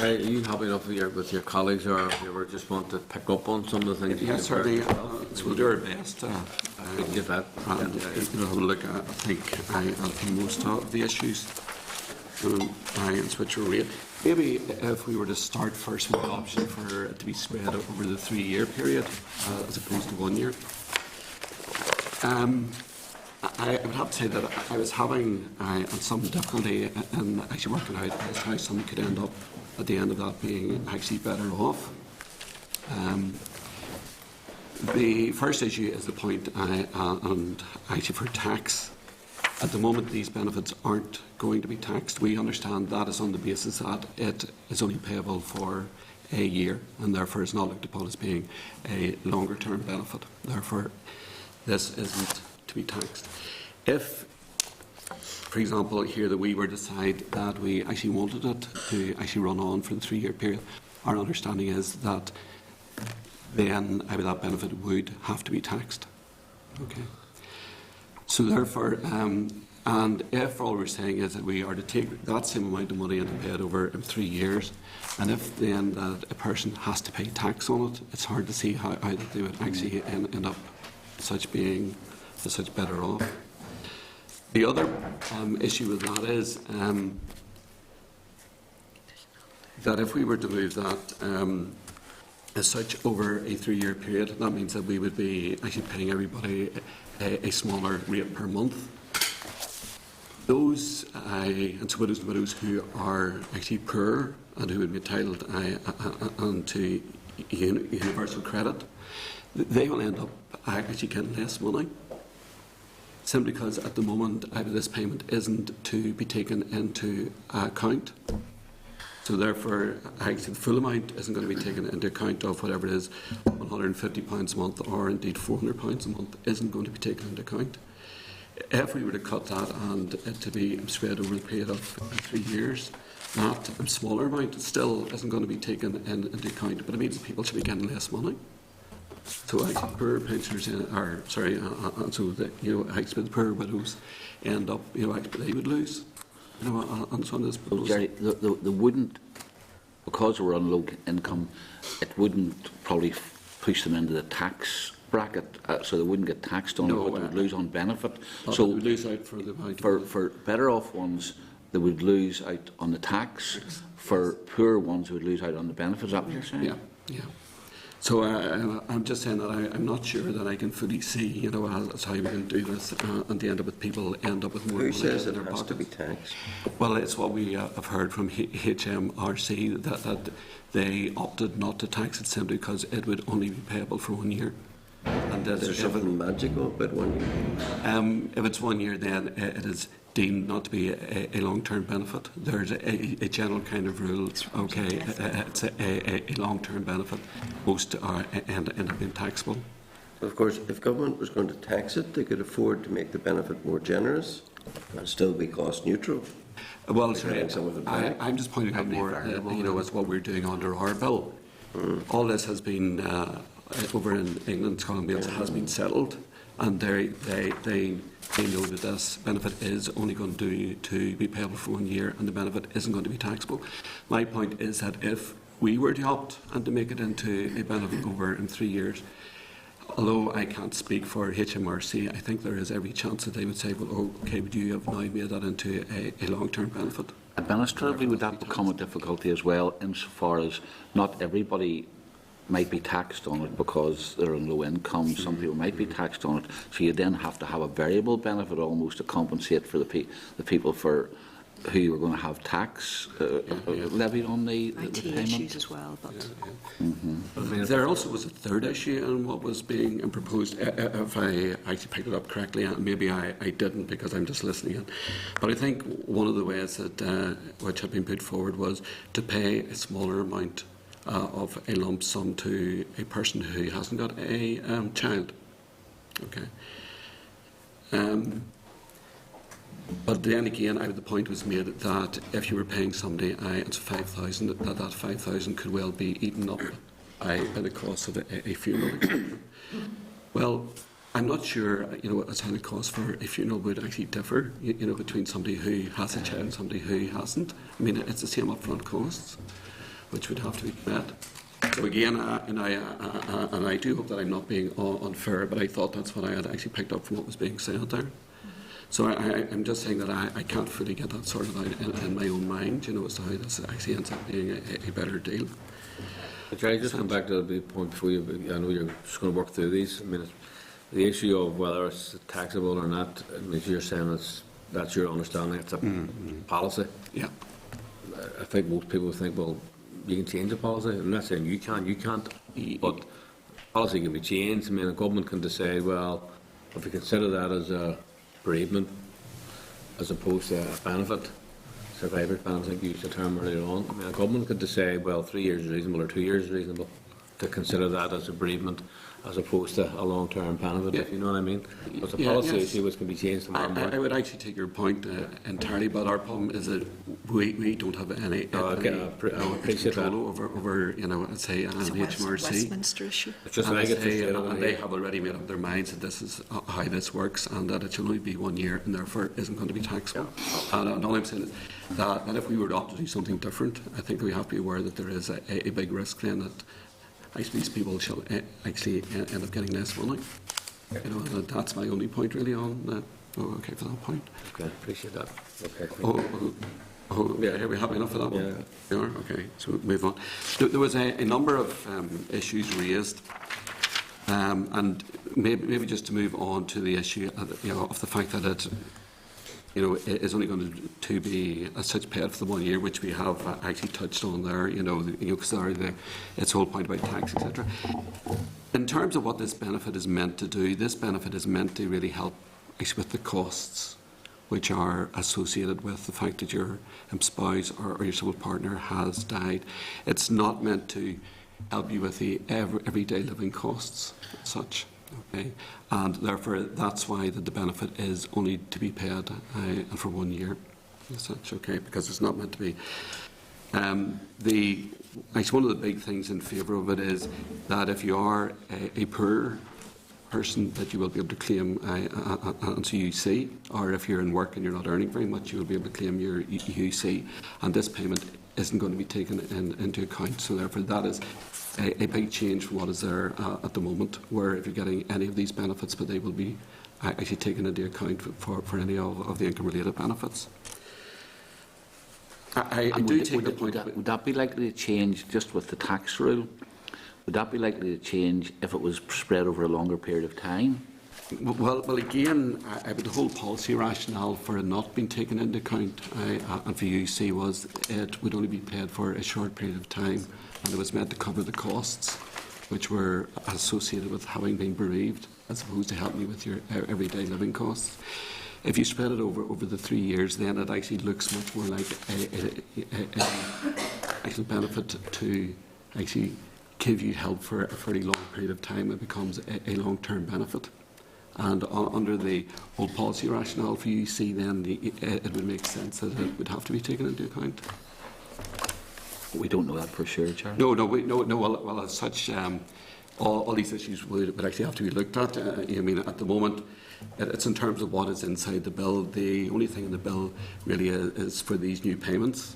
Are you happy enough with your colleagues, or if you ever just want to pick up on some of the things? Yes, certainly. We'll do our best. We can get that. And have a look at, I think, most of the issues and switch our rate. Maybe if we were to start first with the option for it to be spread over the 3-year period as opposed to 1 year. I would have to say that I was having some difficulty in actually working out as how someone could end up at the end of that being actually better off. The first issue is the point, and actually for tax. At the moment, these benefits aren't going to be taxed. We understand that is on the basis that it is only payable for a year, and therefore is not looked upon as being a longer-term benefit. Therefore, this isn't to be taxed. If, for example, here that we were to decide that we actually wanted it to actually run on for the 3-year period, our understanding is that then that benefit would have to be taxed. Okay. So therefore, and if all we're saying is that we are to take that same amount of money and to pay it over in 3 years, and if then that a person has to pay tax on it, it's hard to see how they would actually end up such better off. The other issue with that is that if we were to move that as such over a 3-year period, that means that we would be actually paying everybody a smaller rate per month. Those and so widows who are actually poor and who would be entitled to universal credit, they will end up actually getting less money, simply because at the moment this payment isn't to be taken into account. So therefore, actually the full amount isn't going to be taken into account of whatever it is, £150 a month or indeed £400 a month isn't going to be taken into account. If we were to cut that and it to be spread over the period of 3 years, that smaller amount still isn't going to be taken into account, but it means that people should be getting less money. So actually poor pensioners and so that actually the poor widows end up actually they would lose. On some of this Well, Jerry, they wouldn't, because we're on low income, it wouldn't probably push them into the tax bracket, so they wouldn't get taxed on it, but they would lose on benefit. So they would lose out for the amount. For better off ones, they would lose out on the tax. For poor ones, they would lose out on the benefit. Is that what you're saying? Yeah. So I'm just saying that I'm not sure that I can fully see, as how we can do this, and the end up with people end up with more money Who says in it their has to be pockets. taxed? Well, it's what we have heard from HMRC that they opted not to tax it simply because it would only be payable for 1 year. And that Is there something magical about 1 year? if it's 1 year, then it is deemed not to be a long-term benefit. There's a general kind of rule, okay, it's a long-term benefit. Most end up being taxable. Of course, if government was going to tax it, they could afford to make the benefit more generous and still be cost neutral. Well, Like having some of it back. I'm just pointing out more, as what we're doing under our bill. All this has been, over in England, Scotland, Wales, has been settled, and they know that this benefit is only going to be payable for 1 year, and the benefit isn't going to be taxable. My point is that if we were to opt and to make it into a benefit over in 3 years, although I can't speak for HMRC, I think there is every chance that they would say, well, okay, but you have now made that into a long-term benefit. Administratively, would that become a difficulty as well, insofar as not everybody might be taxed on it because they're in low income? Some people might be taxed on it, so you then have to have a variable benefit almost to compensate for the people for who are going to have tax levied on the payment. issues as well, but There also was a third issue in what was being proposed, if I actually picked it up correctly, and maybe I didn't because I'm just listening in. But I think one of the ways that which had been put forward was to pay a smaller amount of a lump sum to a person who hasn't got a child. Okay. But then again, the point was made that if you were paying somebody it's 5,000, that 5,000 could well be eaten up by the cost of a funeral. Well, I'm not sure, as how the cost for a funeral would actually differ, between somebody who has a child and somebody who hasn't. I mean, it's the same upfront costs. which would have to be met. So again, and I do hope that I'm not being unfair, but I thought that's what I had actually picked up from what was being said there. So I'm just saying that I can't fully get that sorted out in my own mind, as to how this actually ends up being a better deal. But Jerry, just come back to the point before you, I know you're just going to work through these. I mean, the issue of whether it's taxable or not, I mean, you're saying that's your understanding, it's a policy. Yeah. I think most people think, well, you can change the policy. I'm not saying you can't, but policy can be changed. I mean, a government can decide, well, if we consider that as a bereavement as opposed to a benefit, survivor's benefit, I think you used the term earlier on. I mean, a government could decide, well, 3 years is reasonable or 2 years is reasonable to consider that as a bereavement as opposed to a long-term benefit, if you know what I mean. It's a policy issue which can be changed tomorrow morning. I would actually take your point entirely, but our problem is that we don't have any control over let's say, an HMRC. Westminster issue. It's just and they have already made up their minds that this is how this works, and that it should only be 1 year, and therefore isn't going to be taxable. And all I'm saying is that if we were to opt to do something different, I think we have to be aware that there is a big risk then that these people shall actually end up getting less money. And that's my only point really on that. Okay, for that point. Okay, appreciate that. Okay. Yeah, are we happy enough for that one? Yeah. We are? Okay, so we'll move on. There was a number of issues raised, and maybe just to move on to the issue of the fact that it is only going to be as such paid for the 1 year, which we have actually touched on there, because its whole point about tax, etc. In terms of what this benefit is meant to do, this benefit is meant to really help actually with the costs which are associated with the fact that your spouse or your civil partner has died. It's not meant to help you with the everyday living costs as such. Okay, and therefore that's why the benefit is only to be paid for 1 year, as such. Okay, because it's not meant to be. Actually, one of the big things in favour of it is that if you are a poor person, that you will be able to claim onto UC, or if you're in work and you're not earning very much, you will be able to claim your UC, and this payment isn't going to be taken into account. So therefore, that is a big change from what is there at the moment, where if you're getting any of these benefits, but they will be actually taken into account for any of the income-related benefits. I do take the point. Would that be likely to change just with the tax rule? Would that be likely to change if it was spread over a longer period of time? Well, again, the whole policy rationale for it not being taken into account and for UC was it would only be paid for a short period of time, and it was meant to cover the costs which were associated with having been bereaved, as opposed to helping you with your everyday living costs. If you spread it over the 3 years, then it actually looks much more like a actual benefit to actually give you help for a fairly long period of time. It becomes a long-term benefit. And under the old policy rationale for UC, then it would make sense that it would have to be taken into account. We don't know that for sure, Charlie. No. Well, as such, all these issues would actually have to be looked at. I mean, at the moment, it's in terms of what is inside the bill. The only thing in the bill really is for these new payments.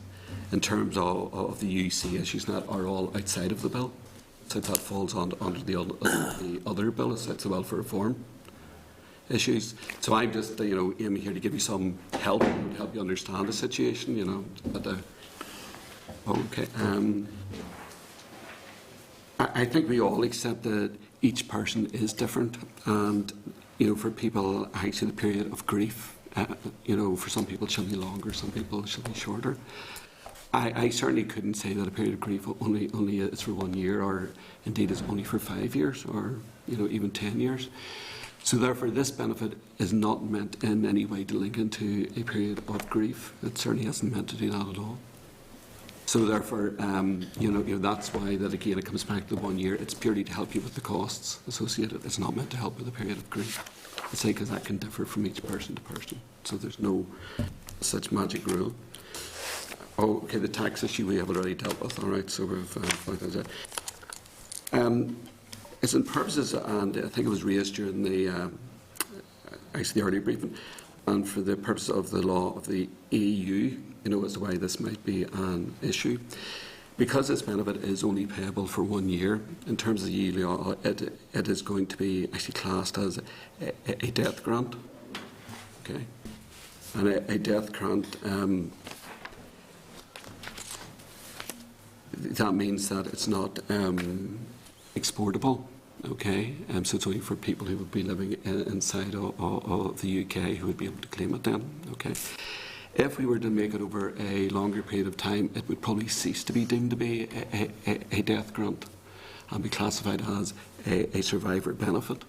In terms of the UC issues, that are all outside of the bill. So that falls under the other bill, it's the welfare reform issues. So I'm just, aiming here to give you some help and help you understand the situation, But, okay. I think we all accept that each person is different, and for people, actually, the period of grief, for some people it shall be longer, some people it shall be shorter. I certainly couldn't say that a period of grief only is for 1 year, or indeed is only for 5 years, or even 10 years. So therefore, this benefit is not meant in any way to link into a period of grief. It certainly isn't meant to do that at all. So therefore, that's why that again it comes back to the 1 year. It's purely to help you with the costs associated. It's not meant to help with a period of grief. I say because that can differ from each person to person. So there's no such magic rule. Okay, the tax issue we have already dealt with. All right, so we've pointed that out. It's in purposes, and I think it was raised during the earlier briefing, and for the purpose of the law of the EU, as to why this might be an issue. Because this benefit is only payable for 1 year, in terms of the EU law, it is going to be actually classed as a death grant. Okay, and a death grant. That means that it's not exportable. Okay, so it's only for people who would be living inside of the UK who would be able to claim it then. Okay. If we were to make it over a longer period of time, it would probably cease to be deemed to be a death grant and be classified as a survivor benefit.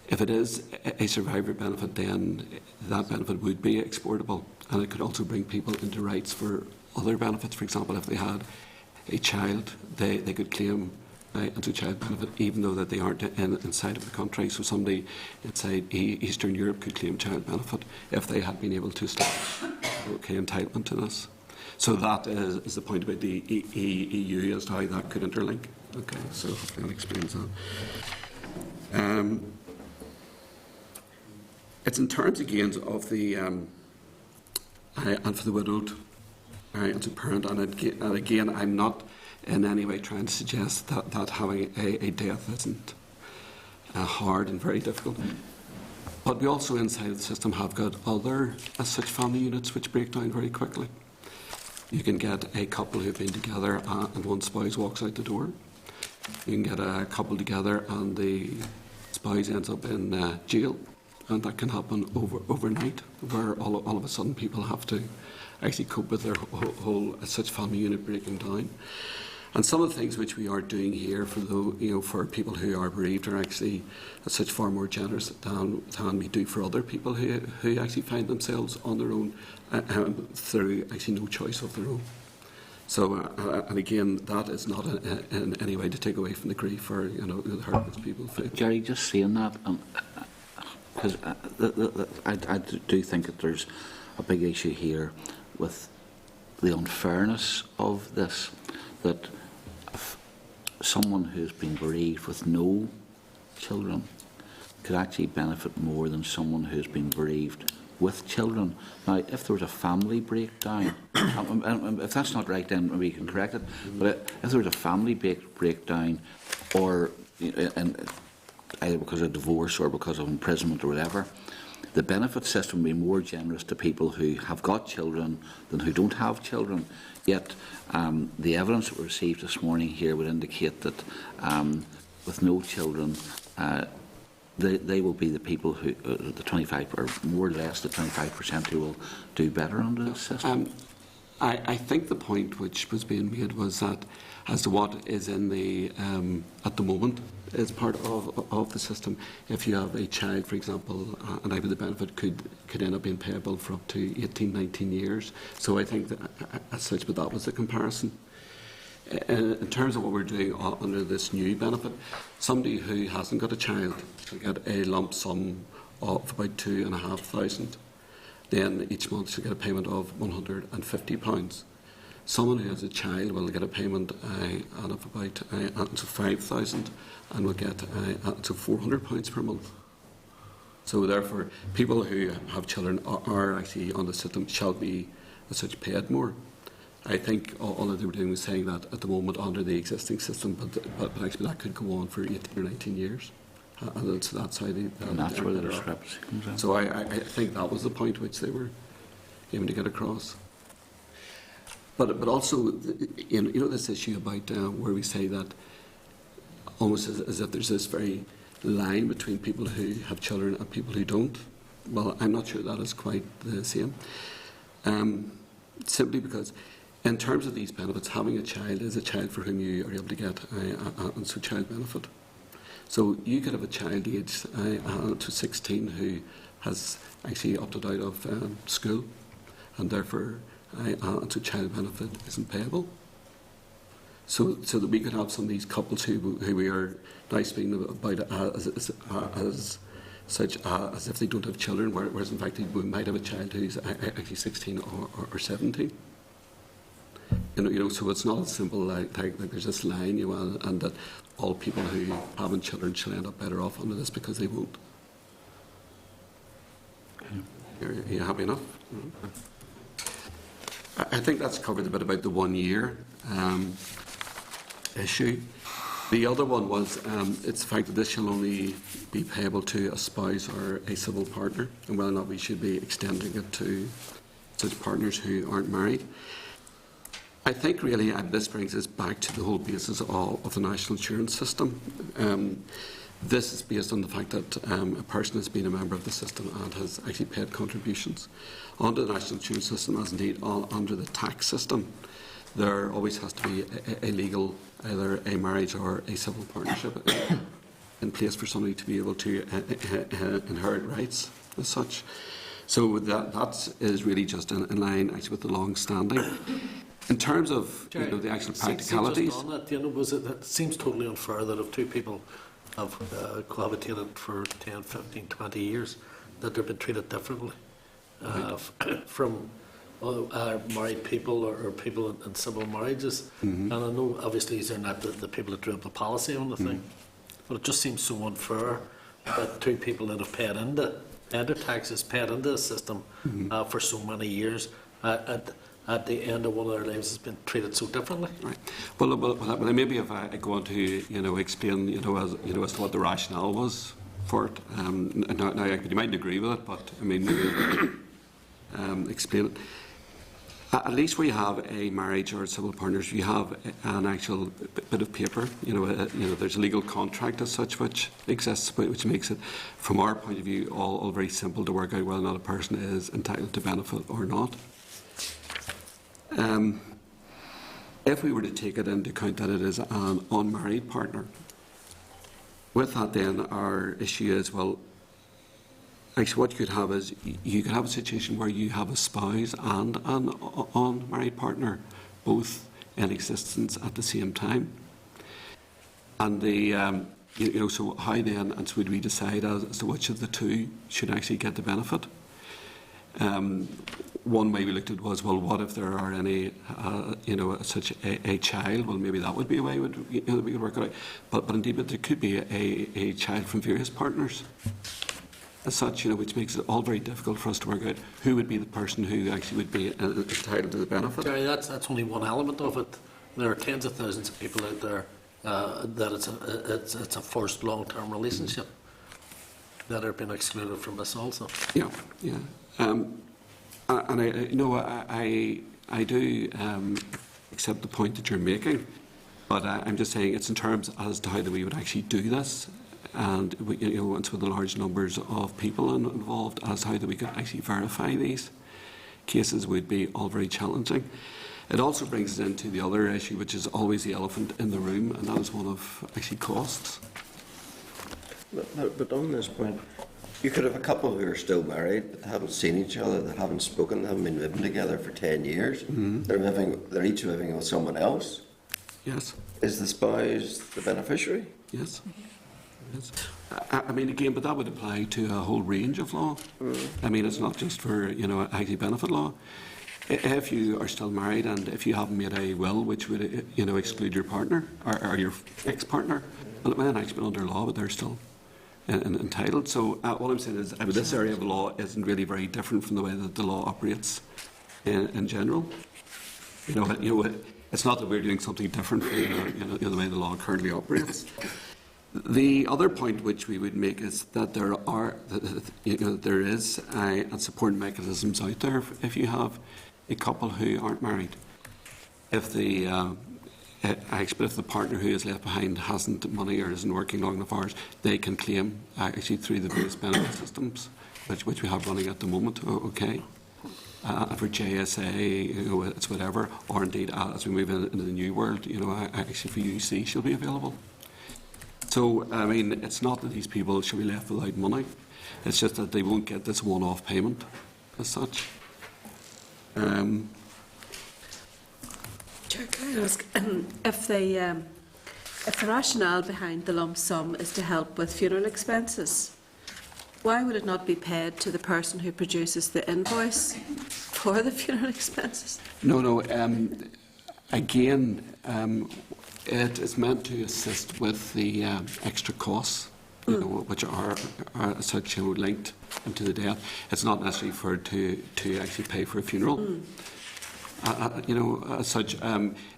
If it is a survivor benefit, then that benefit would be exportable, and it could also bring people into rights for other benefits. For example, if they had a child, they could claim into child benefit even though that they aren't inside of the country. So somebody inside Eastern Europe could claim child benefit if they had been able to establish entitlement to this. So that is the point about the EU as to how that could interlink. Okay, so that explains that. It's in terms again of the and for the widowed and to parent, and again I'm not in any way trying to suggest that having a death isn't hard and very difficult. But we also inside the system have got other as such family units which break down very quickly. You can get a couple who've been together and one spouse walks out the door. You can get a couple together and the spouse ends up in jail, and that can happen overnight, where all of a sudden people have to actually cope with their whole as such family unit breaking down. And some of the things which we are doing here for people who are bereaved are actually as such far more generous than we do for other people who actually find themselves on their own through actually no choice of their own. So, and again, that is not in any way to take away from the grief or the hurt that people feel. Jerry, just saying that, because I do think that there's a big issue here with the unfairness of this, that if someone who's been bereaved with no children could actually benefit more than someone who's been bereaved with children. Now, if there was a family breakdown, if that's not right, then we can correct it, but if there was a family breakdown, or either because of divorce or because of imprisonment or whatever, the benefit system would be more generous to people who have got children than who don't have children. Yet the evidence that we received this morning here would indicate that with no children, they will be the people who, the 25, or more or less the 25% who will do better under this system. I think the point which was being made was that as to what is in the at the moment is part of the system. If you have a child, for example, and either the benefit could end up being payable for up to 18, 19 years. So I think that as such, but that was the comparison. In terms of what we're doing under this new benefit, somebody who hasn't got a child will get a lump sum of about £2,500. Then each month she'll get a payment of £150. Someone who has a child will get a payment of about £5,000 and will get to £400 per month. So therefore, people who have children are actually on the system shall be as such paid more. I think all that they were doing was saying that at the moment under the existing system, but actually that could go on for 18 or 19 years. And so that's how and that's where the discrepancy comes in. So I think that was the point which they were aiming to get across. But also, this issue about where we say that almost as if there's this very line between people who have children and people who don't. Well, I'm not sure that is quite the same. Simply because in terms of these benefits, having a child is a child for whom you are able to get a child benefit. So you could have a child aged to 16 who has actually opted out of school, and therefore so child benefit isn't payable. So that we could have some of these couples who we are now speaking about as such as if they don't have children, whereas in fact we might have a child who's actually 16 or 17. So it's not as simple like there's this line, and that all people who haven't children shall end up better off under this because they won't. Okay. Are you happy enough? I think that's covered a bit about the 1 year. issue. The other one was it's the fact that this shall only be payable to a spouse or a civil partner, and whether or not we should be extending it to such partners who aren't married. I think really this brings us back to the whole basis of the national insurance system. This is based on the fact that a person has been a member of the system and has actually paid contributions. Under the national insurance system, as indeed under the tax system, there always has to be a legal, either a marriage or a civil partnership in place for somebody to be able to inherit rights as such. So that is really just in line actually with the long-standing. In terms of the actual practicalities, Just on that, it seems totally unfair that if two people have cohabitated for 10, 15, 20 years, that they've been treated differently from married people or people in civil marriages. And I know obviously these are not the people that drew up the policy on the thing, but it just seems so unfair that two people that have paid into their taxes, paid into the system for so many years, at the end of one of their lives has been treated so differently. right. Well, maybe if I go on to explain as to what the rationale was for it. Now you mightn't agree with it, but I mean maybe explain it. At least where you have a marriage or civil partners, you have an actual bit of paper. There's a legal contract as such which exists, which makes it, from our point of view, all very simple to work out whether or not a person is entitled to benefit or not. If we were to take it into account that it is an unmarried partner, with that then our issue is, well, actually what you could have is, you could have a situation where you have a spouse and an unmarried partner, both in existence at the same time. And so how then, and so would we decide as to which of the two should actually get the benefit? One way we looked at was, well, what if there are any, such a child? Well, maybe that would be a way that we could work it out. But indeed, there could be a child from various partners, as such, which makes it all very difficult for us to work out who would be the person who actually would be entitled to the benefit. Jerry, that's only one element of it. There are tens of thousands of people out there that it's a forced long-term relationship that are being excluded from this also. Yeah. And I do accept the point that you're making, but I'm just saying it's in terms as to how that we would actually do this, and once with the large numbers of people involved, as how that we could actually verify these cases would be all very challenging. It also brings us into the other issue, which is always the elephant in the room, and that is one of actually costs. But on this point, you could have a couple who are still married, that haven't seen each other, that haven't spoken, that haven't been living together for 10 years. They're each living with someone else. Yes. Is the spouse the beneficiary? Yes. I mean, again, but that would apply to a whole range of law. I mean, it's not just for, actually benefit law. If you are still married and if you haven't made a will which would, exclude your partner or your ex-partner, well, it might actually be under law, but they're still entitled. So what I'm saying is this area of law isn't really very different from the way that the law operates in general. It's not that we're doing something different from the way the law currently operates. The other point which we would make is that there is support mechanisms out there if you have a couple who aren't married. If the partner who is left behind hasn't money or isn't working long enough hours, they can claim actually through the various benefit systems which we have running at the moment. Okay. For JSA, it's whatever, or indeed as we move into the new world, actually for UC she'll be available. So, I mean, it's not that these people should be left without money. It's just that they won't get this one-off payment as such. Chair, can I ask, if the rationale behind the lump sum is to help with funeral expenses, why would it not be paid to the person who produces the invoice for the funeral expenses? No. Again, it is meant to assist with the extra costs, which are such linked to the death. It's not necessarily to actually pay for a funeral. As such,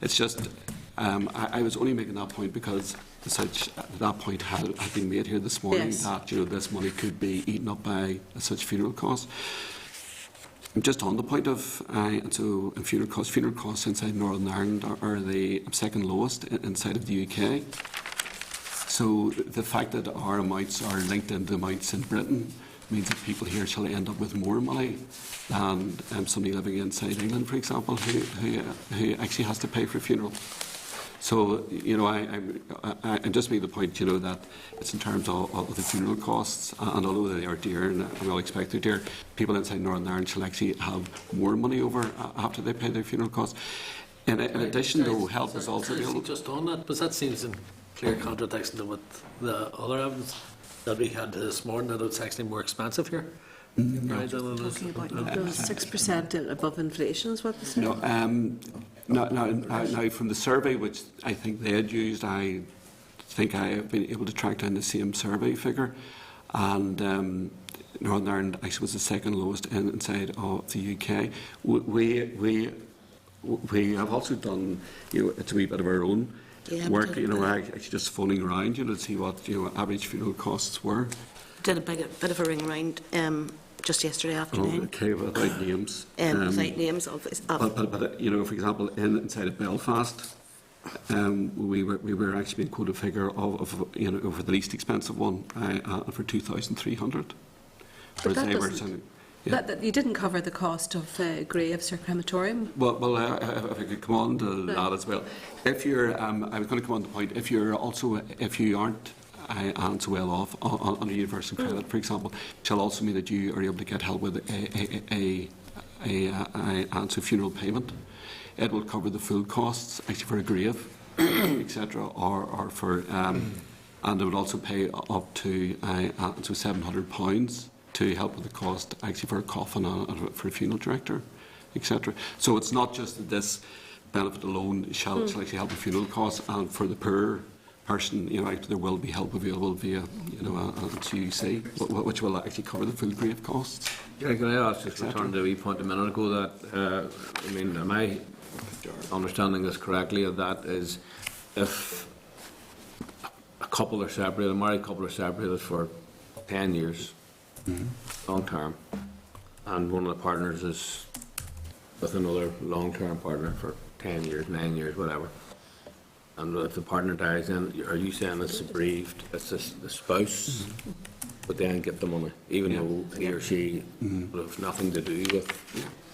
it's just, I was only making that point because as such, that point had been made here this morning, Yes. that this money could be eaten up by as such funeral costs. Just on the point of funeral costs inside Northern Ireland are the second lowest inside of the UK. So the fact that our amounts are linked into amounts in Britain means that people here shall end up with more money than somebody living inside England, for example, who actually has to pay for a funeral. So, I'm just making the point, that it's in terms of the funeral costs, and although they are dear, and we all expect they're dear, people inside Northern Ireland shall actually have more money over after they pay their funeral costs. In addition, though, help is also available. Just on that, because that seems in clear contradiction to what the other evidence that we had this morning, that it's actually more expensive here. Right, Talking about 6% above inflation is what they say. Now, from the survey, which I think they had used, I think I have been able to track down the same survey figure, and Northern Ireland actually was the second lowest inside of the UK. We have also done, it's a wee bit of our own work, actually just phoning around, to see what average funeral costs were. Did a bit of a ring round just yesterday afternoon. Okay, without names. Without names of. But for example, inside of Belfast, we were actually being quoted a figure of for the least expensive one for 2,300. But that you didn't cover the cost of graves or crematorium. Well, if I could come on to that as well. If you're, I was going to come on to the point. If you aren't and so well off on a universal credit, for example, shall also mean that you are able to get help with a funeral payment. It will cover the full costs actually for a grave, etc., or for, and it would also pay up to £700 to help with the cost actually for a coffin and for a funeral director, etc. So it's not just that this benefit alone shall actually help with funeral costs, and for the poor person, there will be help available via, a CUC, which will actually cover the full grave costs. Yeah, can I ask, just return to a wee point a minute ago, that, am I understanding this correctly, that is, if a couple are separated, a married couple are separated for 10 years, long term, and one of the partners is with another long-term partner for 10 years, 9 years, whatever, and if the partner dies, then are you saying it's bereaved, it's the spouse, but then get the money, even though he or she would have nothing to do with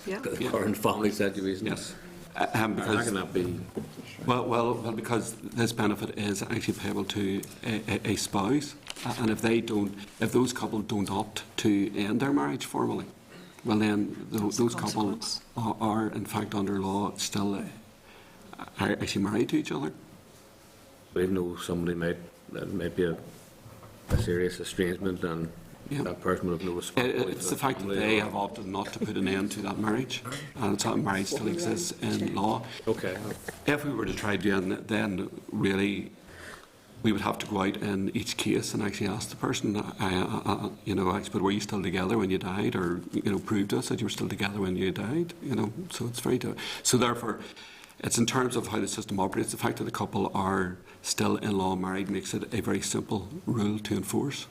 the current family situation? Yes. How can that be? Well, because this benefit is actually payable to a spouse, and if those couples don't opt to end their marriage formally, well then those couples are in fact under law still are actually married to each other. But even though somebody might be a serious estrangement, and that person would have no responsibility. It's the fact that they have opted not to put an end to that marriage, and that marriage still exists in law. Okay. If we were to try doing it, then really we would have to go out in each case and actually ask the person, but were you still together when you died, or prove to us that you were still together when you died? So it's very so therefore. It's in terms of how the system operates. The fact that the couple are still in law married makes it a very simple rule to enforce.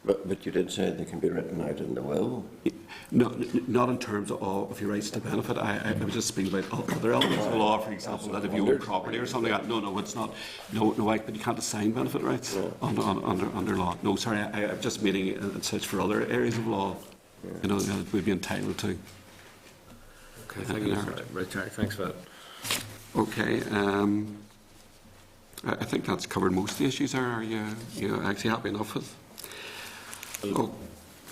But you did say they can be written out in the will. No, not in terms of your rights to benefit. I was just speaking about other elements of law, for example, that if you own property or something like that. No, it's not. No, but you can't assign benefit rights under law. No, sorry, I'm just meaning it such for other areas of law, that we'd be entitled to. Okay, thank you. Right, thanks for that. Okay, I think that's covered most of the issues there. Are you actually happy enough with? Oh,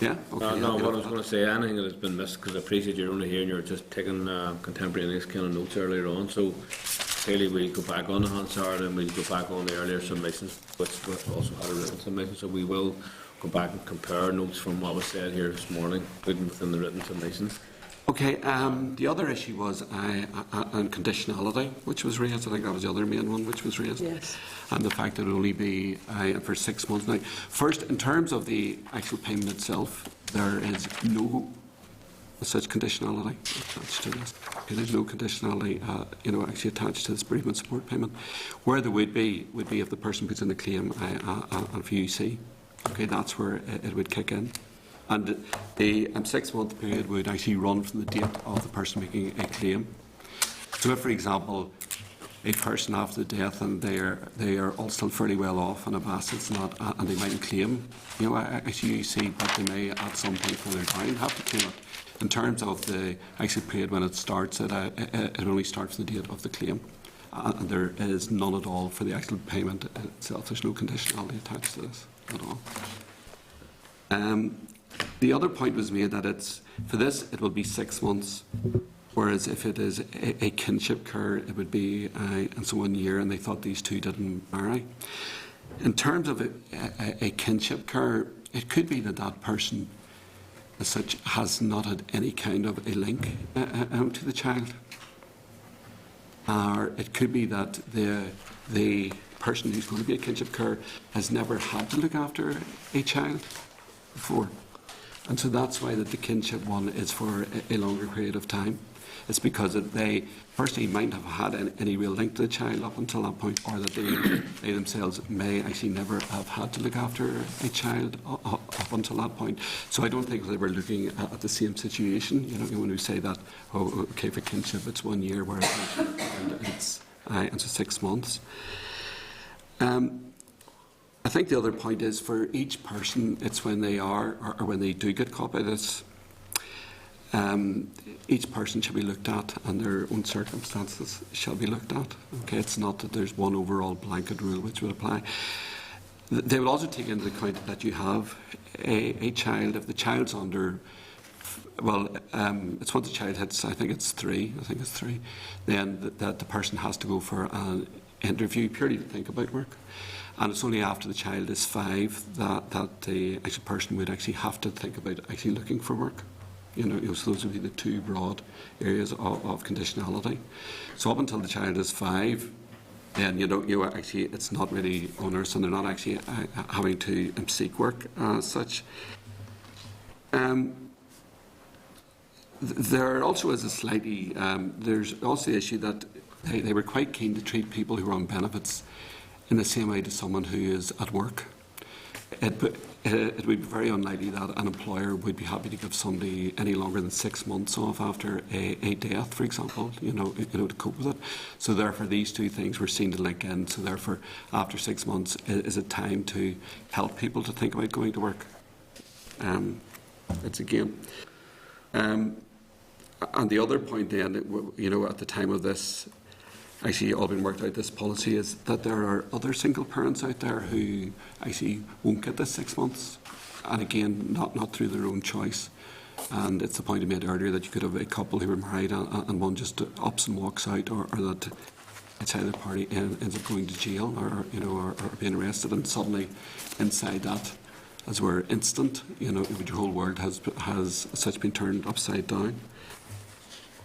yeah? Okay. No, what I was going to say, anything that has been missed, because I appreciate you're only here and you're just taking contemporaneous kind of notes earlier on, so clearly we'll go back on the Hansard and we'll go back on the earlier submissions, which also had a written submission, so we will go back and compare notes from what was said here this morning, including within the written submissions. Okay, the other issue was on conditionality, which was raised. I think that was the other main one which was raised. Yes. And the fact that it would only be for 6 months. Now, first, in terms of the actual payment itself, there is no such conditionality attached to this. Okay, there's no conditionality, actually attached to this bereavement support payment. Where there would be if the person puts in a claim on VUC. Okay, that's where it would kick in. And the 6-month period would actually run from the date of the person making a claim. So if, for example, a person after the death and they are all still fairly well off and have assets and they might claim, actually you see that they may at some point further down have to claim it. In terms of the exit period when it starts, it only starts from the date of the claim. And there is none at all for the actual payment itself. There's no conditionality attached to this at all. The other point was made that for this it will be 6 months, whereas if it is a kinship care, it would be 1 year, and they thought these two didn't marry. In terms of a kinship care, it could be that person as such has not had any kind of a link to the child. Or it could be that the person who's going to be a kinship carer has never had to look after a child before. And so that's why the kinship one is for a longer period of time. It's because they firstly might have had any real link to the child up until that point, or that they themselves may actually never have had to look after a child up until that point. So I don't think they were looking at the same situation. When we say that, okay, for kinship it's 1 year, whereas it's 6 months. I think the other point is for each person, it's when they are or when they do get caught by this. Each person should be looked at and their own circumstances shall be looked at. Okay, it's not that there's one overall blanket rule which would apply. They will also take into account that you have a child. If the child's under, it's once the child hits, I think it's three, then that the person has to go for an interview purely to think about work. And it's only after the child is 5 that the actual person would actually have to think about actually looking for work. So those would be the two broad areas of conditionality. So up until the child is 5, then actually it's not really onerous, and they're not actually having to seek work as such. There also is a slightly there's also the issue that they were quite keen to treat people who are on benefits in the same way to someone who is at work. It would be very unlikely that an employer would be happy to give somebody any longer than 6 months off after a death, for example, to cope with it. So therefore these two things were seen to link in. So therefore after 6 months is a time to help people to think about going to work. It's again. And the other point then, at the time of this, actually all been worked out, this policy, is that there are other single parents out there who actually won't get this 6 months, and again not through their own choice. And it's the point I made earlier that you could have a couple who were married and one just ups and walks out, or that it's either party ends up going to jail or being arrested, and suddenly inside that, as we're instant, your whole world has such been turned upside down.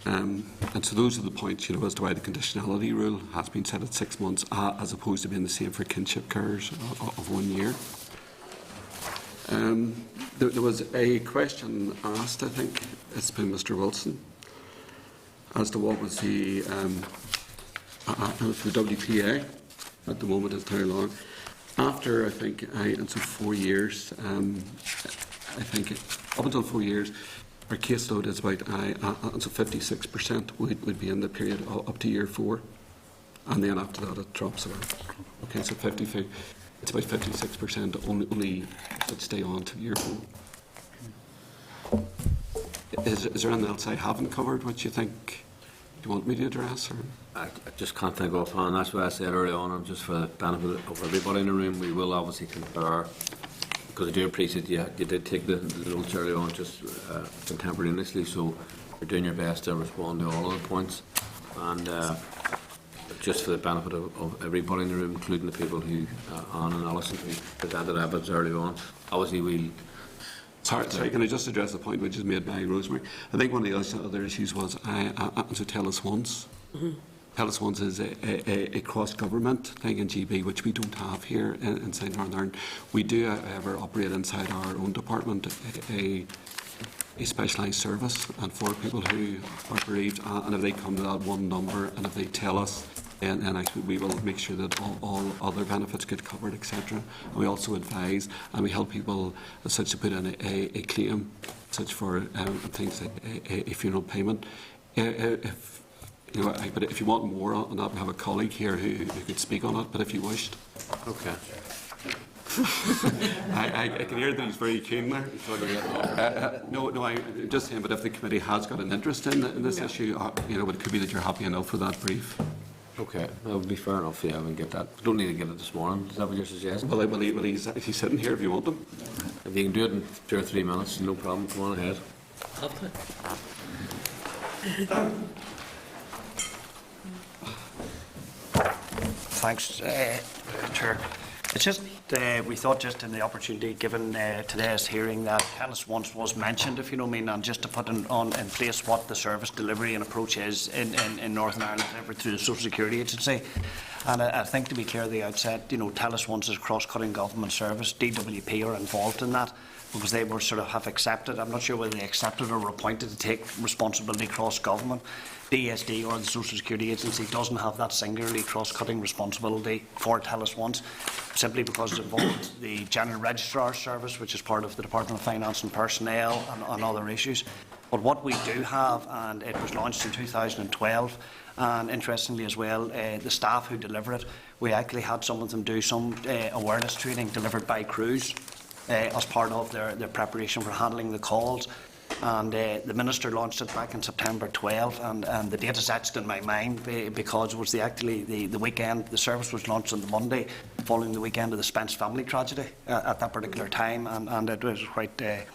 And so those are the points, as to why the conditionality rule has been set at 6 months, as opposed to being the same for kinship carers of 1 year. There was a question asked, I think it's been Mr. Wilson, as to what was the WPA at the moment is how long. After, I think, and so 4 years, I think up until 4 years, our caseload is about, so 56% would be in the period up to year 4, and then after that it drops away. Okay, so it's about 56% only that stay on to year 4. Is there anything else I haven't covered which you think you want me to address? Or? I just can't think offhand. That's why I said earlier on, just for the benefit of everybody in the room, we will obviously compare. Because I do appreciate you did take the notes earlier on just contemporaneously, so you're doing your best to respond to all of the points. And just for the benefit of everybody in the room, including the people who, Anne and Alison, who presented evidence earlier on, obviously we'll... Sorry, can I just address the point which is made by Rosemary? I think one of the other issues was, so Tell Us Once. Mm-hmm. Tell Us Once is a cross-government thing in GB, which we don't have here inside Northern Ireland. We do, however, operate inside our own department a specialised service and for people who are bereaved, and if they come to that one number and if they tell us, and actually we will make sure that all other benefits get covered, etc. And we also advise and we help people as such to put in a claim, such for things like a funeral payment. If you know, but if you want more on that, we have a colleague here who could speak on it. But if you wished, Okay. I can hear that he's very keen there. No, I'm just saying. But if the committee has got an interest in this issue, you know, it could be that you're happy enough with that brief. Okay, that would be fair enough. Yeah, we can get that. We don't need to get it this morning. Is that what you're suggesting? Well, he's sitting here if you want him. If you can do it in 2 or 3 minutes, no problem. Come on ahead. Thanks, Chair. It's just, we thought just in the opportunity given today's hearing that TELUS once was mentioned, if you know what I mean, and just to put in place what the service delivery and approach is in Northern Ireland delivered through the Social Security Agency. And I think to be clear at the outset, you know, TELUS once is a cross-cutting government service. DWP are involved in that because they were sort of have accepted, I'm not sure whether they accepted or were appointed to take responsibility cross-government. DSD, or the Social Security Agency, doesn't have that singularly cross-cutting responsibility for TELUS once, simply because it involved the General Registrar Service, which is part of the Department of Finance and Personnel, and other issues. But what we do have, and it was launched in 2012, and interestingly as well, the staff who deliver it, we actually had some of them do some awareness training delivered by crews as part of their preparation for handling the calls. And the Minister launched it back in September 12, and the date is etched in my mind because it was the weekend. The service was launched on the Monday following the weekend of the Spence family tragedy at that particular time, and it was quite a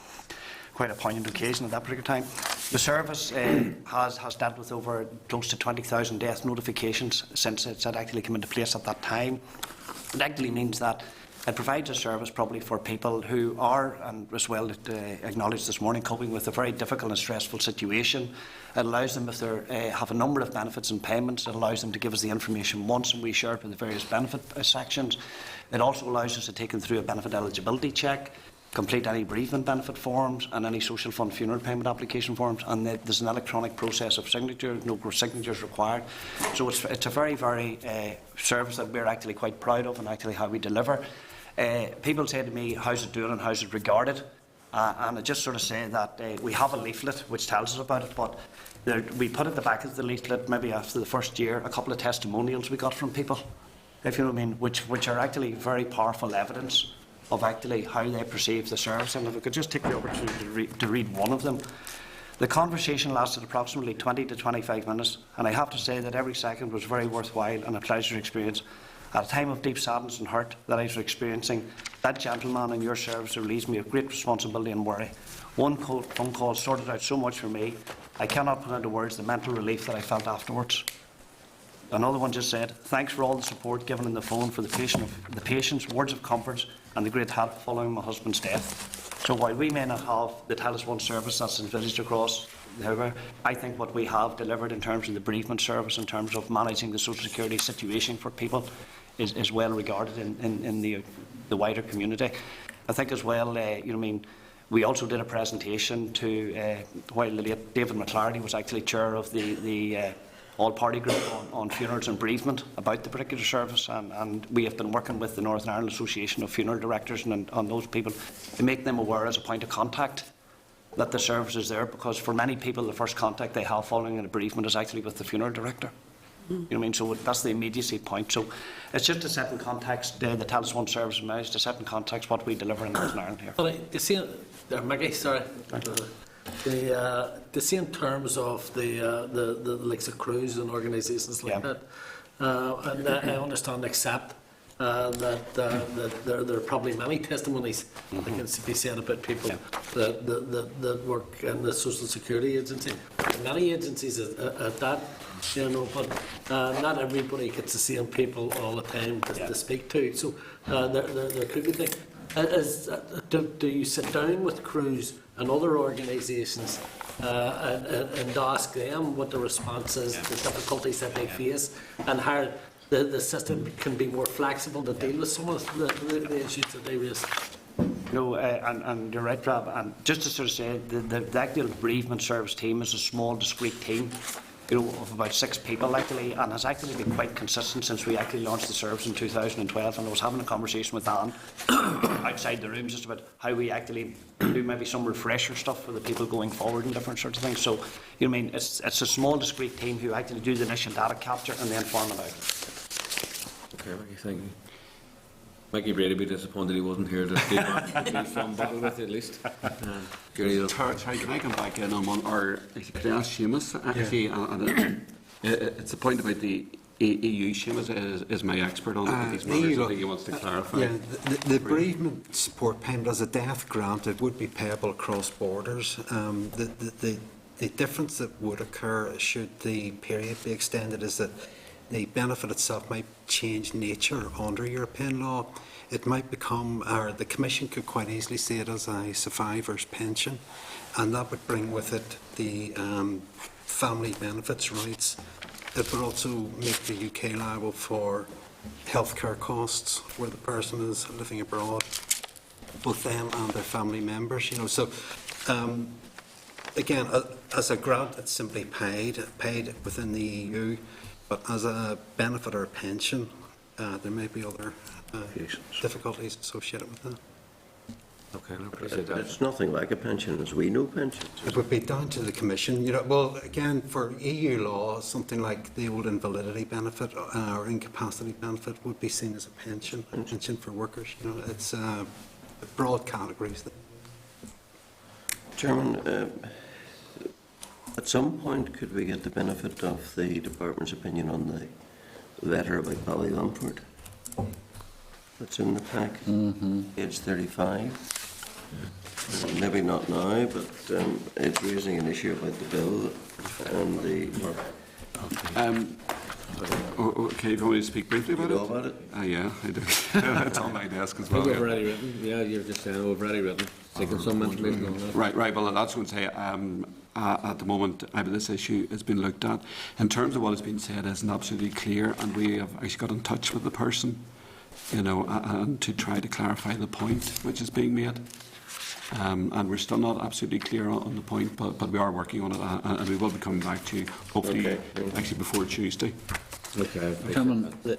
poignant occasion at that particular time. The service has dealt with over close to 20,000 death notifications since it had actually come into place at that time. It actually means that it provides a service probably for people who are, and as well acknowledged this morning, coping with a very difficult and stressful situation. It allows them, if they have a number of benefits and payments, it allows them to give us the information once and we share it with the various benefit sections. It also allows us to take them through a benefit eligibility check, complete any bereavement benefit forms and any social fund funeral payment application forms, and there's an electronic process of signature, no signatures required. So it's a very, very service that we're actually quite proud of and actually how we deliver. People say to me, how's it doing and how's it regarded? And I just sort of say that we have a leaflet which tells us about it, but we put at the back of the leaflet, maybe after the first year, a couple of testimonials we got from people, if you know what I mean, which are actually very powerful evidence of actually how they perceive the service. And if I could just take the opportunity to read one of them. The conversation lasted approximately 20 to 25 minutes, and I have to say that every second was very worthwhile and a pleasure experience. At a time of deep sadness and hurt that I was experiencing, that gentleman in your service relieves me of great responsibility and worry. One phone call sorted out so much for me, I cannot put into words the mental relief that I felt afterwards. Another one just said, thanks for all the support given on the phone for the patient's words of comfort and the great help following my husband's death. So while we may not have the TELUS One service that's envisaged across, however, I think what we have delivered in terms of the bereavement service, in terms of managing the social security situation for people, is well regarded in the wider community. I think as well, you know, I mean, we also did a presentation to while the late David McClarty was actually chair of the all-party group on funerals and bereavement about the particular service, and we have been working with the Northern Ireland Association of Funeral Directors and on those people to make them aware as a point of contact that the service is there, because for many people the first contact they have following a bereavement is actually with the funeral director. You know what I mean? So that's the immediacy point. So it's just to set in context the TELUS One service managed to set in context what we deliver in Northern Ireland here. Well, you see, Maggie, sorry. To see in terms of the likes of crews and organisations like that, and I understand, accept that there are probably many testimonies that can be said about people that work in the Social Security Agency. Many agencies at that, you know, but not everybody gets the same people all the time to speak to. So there could be things. Do you sit down with crews and other organisations and ask them what the response is, the difficulties that they face, and how the system can be more flexible to deal with some of the issues that they raise? And you're right, Rob. And just to sort of say, the actual bereavement service team is a small, discreet team, of about 6 people actually, and has actually been quite consistent since we actually launched the service in 2012. And I was having a conversation with Dan outside the room just about how we actually do maybe some refresher stuff for the people going forward and different sorts of things. So, it's a small, discreet team who actually do the initial data capture and then farm it out. Okay, Mickey, thank you. Mickey Brady would be disappointed he wasn't here to do some battle with you at least. Sorry, can I come back in on one? Or could I ask Seamus? Actually, it's a point about the EU. Seamus is my expert on these matters. I think he wants to clarify. Yeah, the bereavement support payment as a death grant, it would be payable across borders. The difference that would occur should the period be extended is that the benefit itself might change nature under European law. It might become, or the Commission could quite easily see it as a survivor's pension, and that would bring with it the family benefits rights. It would also make the UK liable for healthcare costs where the person is living abroad, both them and their family members. So again, as a grant, it's simply paid within the EU. But as a benefit or a pension, there may be other difficulties associated with that. Okay, I appreciate that. It's nothing like a pension as we know pensions. It would be down to the Commission. Well, again, for EU law, something like the old invalidity benefit or incapacity benefit would be seen as a pension for workers. It's broad categories. Chairman, at some point, could we get the benefit of the Department's opinion on the letter about Ballylumford? That's in the pack, page 35. Maybe not now, but it's raising an issue about the bill and the... Okay, do you want me to speak briefly about it? You know about it? Yeah, I do. It's on my desk as I well. think we've already written. Yeah, you're just saying we've already written. Taking some information on that. Right. Well, that's what I'm saying. At the moment, this issue has been looked at. In terms of what has been said, isn't absolutely clear, and we have actually got in touch with the person, and to try to clarify the point which is being made. And we're still not absolutely clear on the point, but we are working on it, and we will be coming back to you hopefully actually before Tuesday. Okay. Chairman, the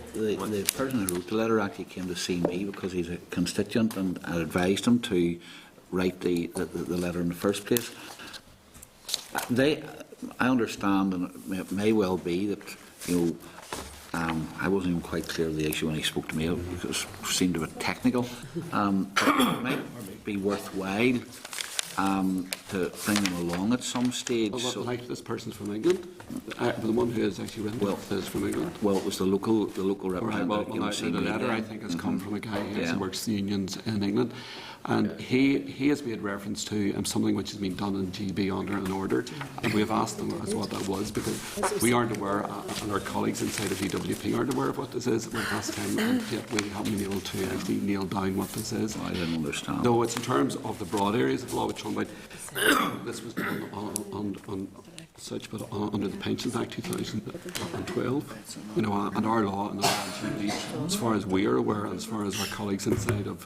person who wrote the letter actually came to see me because he's a constituent, and I advised him to write the letter in the first place. I understand, and it may well be that I wasn't even quite clear of the issue when he spoke to me. It seemed a bit technical. But it might be worthwhile to bring them along at some stage. Well, like this person's from England, the one who is actually written is from England. Well, it was the local representative. The letter, I think, has come from a guy who works the unions in England. And he has made reference to something which has been done in GB under an order. And we have asked them as what that was, because we aren't aware, and our colleagues inside of DWP aren't aware of what this is. We've asked him, and yet we haven't been able to actually nail down what this is. I didn't understand. No, it's in terms of the broad areas of law which are about. This was done on such, but under the Pensions Act 2012, and our law and the law, as far as we are aware, and as far as our colleagues inside of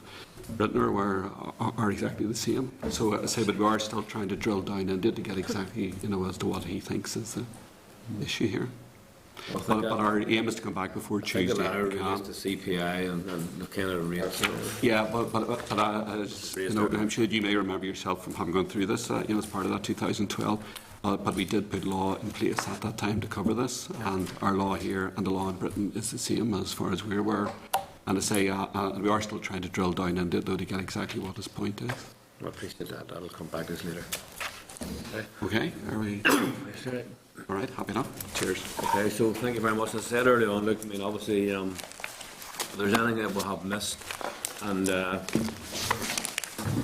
Britain are aware, are exactly the same. So I say, but we are still trying to drill down into it to get exactly, as to what he thinks is the issue here. But our aim is to come back before Tuesday. The letter released to CPI and the kind of rates. Yeah, but I'm sure you may remember yourself from having gone through this, as part of that 2012. But we did put law in place at that time to cover this, and our law here and the law in Britain is the same as far as we're aware. And I say, we are still trying to drill down into it, though, to get exactly what his point is. I appreciate that. That'll come back to us later. Okay, are we? All right, happy enough. Cheers. Okay, so thank you very much. As I said earlier on, look, obviously, if there's anything that we'll have missed, and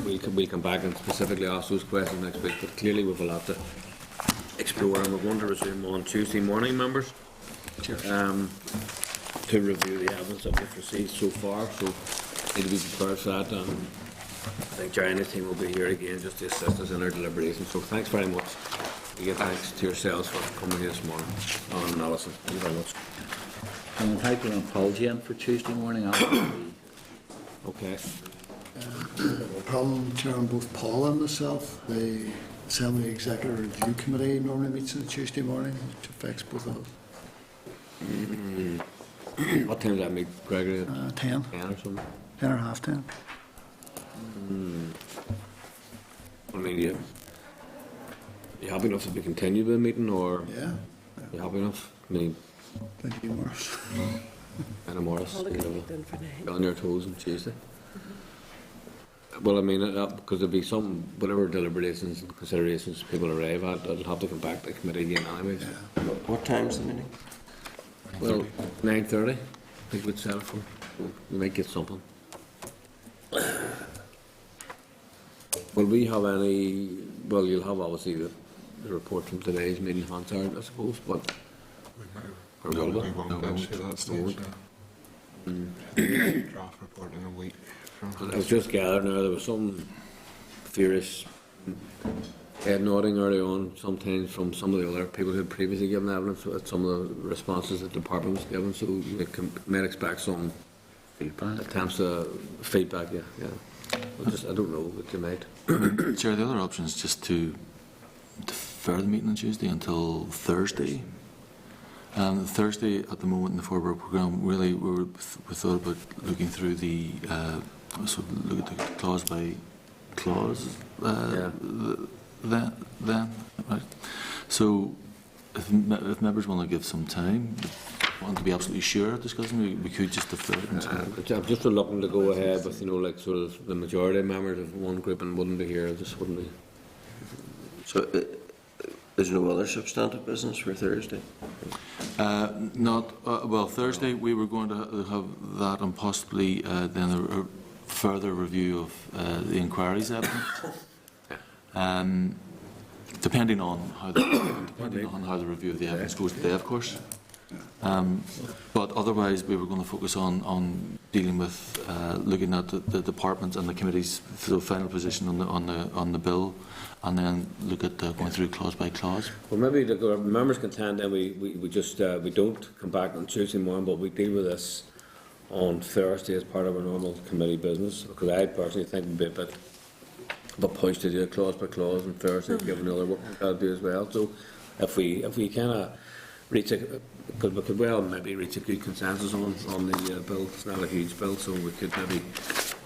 we'll come back and specifically ask those questions next week, but clearly we've a lot to explore, and we're going to resume on Tuesday morning, members. Cheers. To review the evidence that we've received so far, so need to be prepared for that. I think Jerry and his team will be here again just to assist us in our deliberations. So thanks very much. Again, thanks to yourselves for coming here this morning. Alan and Alison, thank you very much. I'm entitled an apology in for Tuesday morning. Okay. a problem, Chairman, both Paul and myself. The Assembly Executive Review Committee normally meets on a Tuesday morning, which affects both of us. What time does that meet, Gregory? 10. 10 or something? 10 or half 10. I mean, you happy enough if we continue the meeting, or Yeah. you happy enough? I mean, Thank you, Morris. Anna Morris, All the you know, good done for now. on your toes on Tuesday. Well, I mean, because there'll be some, whatever deliberations and considerations people arrive at, it'll have to come back to the committee again anyways. What time's the meeting? Well, 9:30, I think we'd settle for. We might get something. Will we have any, well, you'll have obviously the report from today's meeting, Hansard, I suppose, but. Or will we? That's the Won't. draft report in a week. I was just gathering now, there was some furious head nodding early on, sometimes from some of the other people who had previously given evidence at some of the responses that the department was given, so we might expect some attempts to feedback, yeah. I don't know, but you might. Chair, the other option is just to defer the meeting on Tuesday until Thursday. Thursday, at the moment in the forward programme, really we thought about looking through the look at the clause by clause. Then, right. So, if members want to give some time, want to be absolutely sure of discussing, we could just defer it. I'm just looking to go ahead with, like sort of the majority of members of one group and wouldn't be here, just wouldn't be. So, there's no other substantive business for Thursday? Well, Thursday we were going to have that and possibly then a further review of the inquiries evidence. Depending on how the review of the evidence goes today, of course. But otherwise, we were going to focus on dealing with looking at the departments and the committee's final position on the bill, and then look at going through clause by clause. Well, maybe the members can tend, and we just we don't come back on Tuesday morning, but we deal with this on Thursday as part of our normal committee business, because I personally think it would be a bit of a push to do it clause by clause on Thursday, given the other work we've got to do as well. So if we kind of reach we could well maybe reach a good consensus on the bill. It's not a huge bill, so we could maybe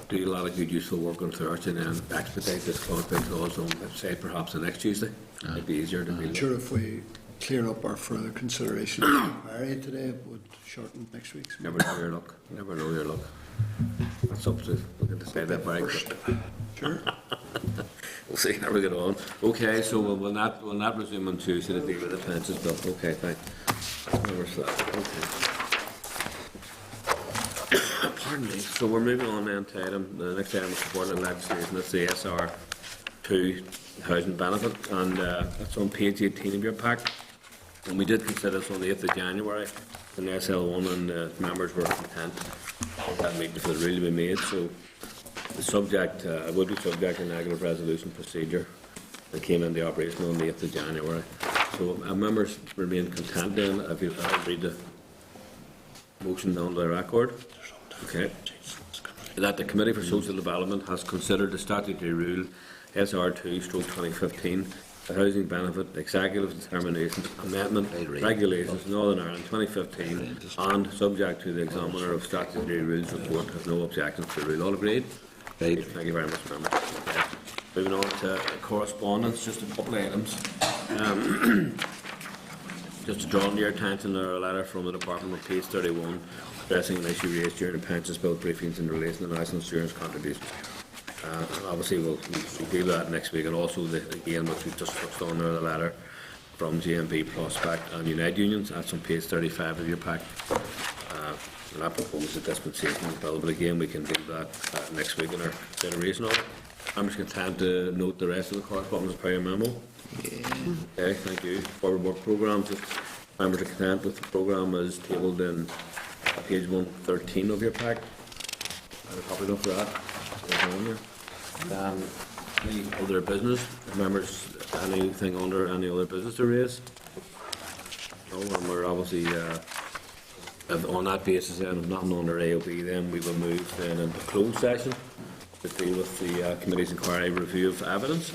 do a lot of good useful work on Thursday and then expedite this clause by clause on, say, perhaps the next Tuesday. It'd be easier to deal with. Sure, if we clear up our further consideration of the inquiry today, it would shorten next week's meeting. Never know your luck. Never know your luck. That's up to, we can decide that very quickly. Sure. We'll see how we get on. Okay, so we'll not resume on Tuesday to deal with the pensions bill. Okay, thanks. Never slept. Okay. Pardon me. So we're moving on then to the next item of supporting legislation. That's the SR2 housing benefit, and that's on page 18 of your pack. And we did consider this on the 8th of January in the SL1, and members were content with that meeting for the rule to be made. So the subject would be subject to negative resolution procedure that came into operation on the 8th of January. So members remain content then. If you read the motion on the record. Okay. That the Committee for Social Development has considered the statutory rule SR2/2015, the Housing Benefit Executive Determination Amendment Regulations Northern Ireland 2015, and subject to the Examiner of Statutory Rules report, has no objections to the rule. All agreed? Right. Thank you very much, members. Okay. Moving on to correspondence, just a couple of items. Just to draw your attention to a letter from the Department on page 31, addressing an issue raised during the pensions bill briefings in relation to national insurance contributions. Obviously, we'll deal with that next week, and also again, which we've just touched on there, the letter from GMB, Prospect and United Unions. That's on page 35 of your pack. And that proposes a dispensation of the bill, but again, we can deal with that next week in our consideration of it. I'm just content to note the rest of the correspondence per your memo. Yeah. Okay, thank you. Forward work programme. Members are content with the programme as tabled in page 113 of your pack. I'm happy enough for that. Any other business? Members, anything under any other business to raise? No, and we're obviously on that basis then, if nothing under AOB, then we will move then into closed session. to deal with the committee's inquiry review of evidence.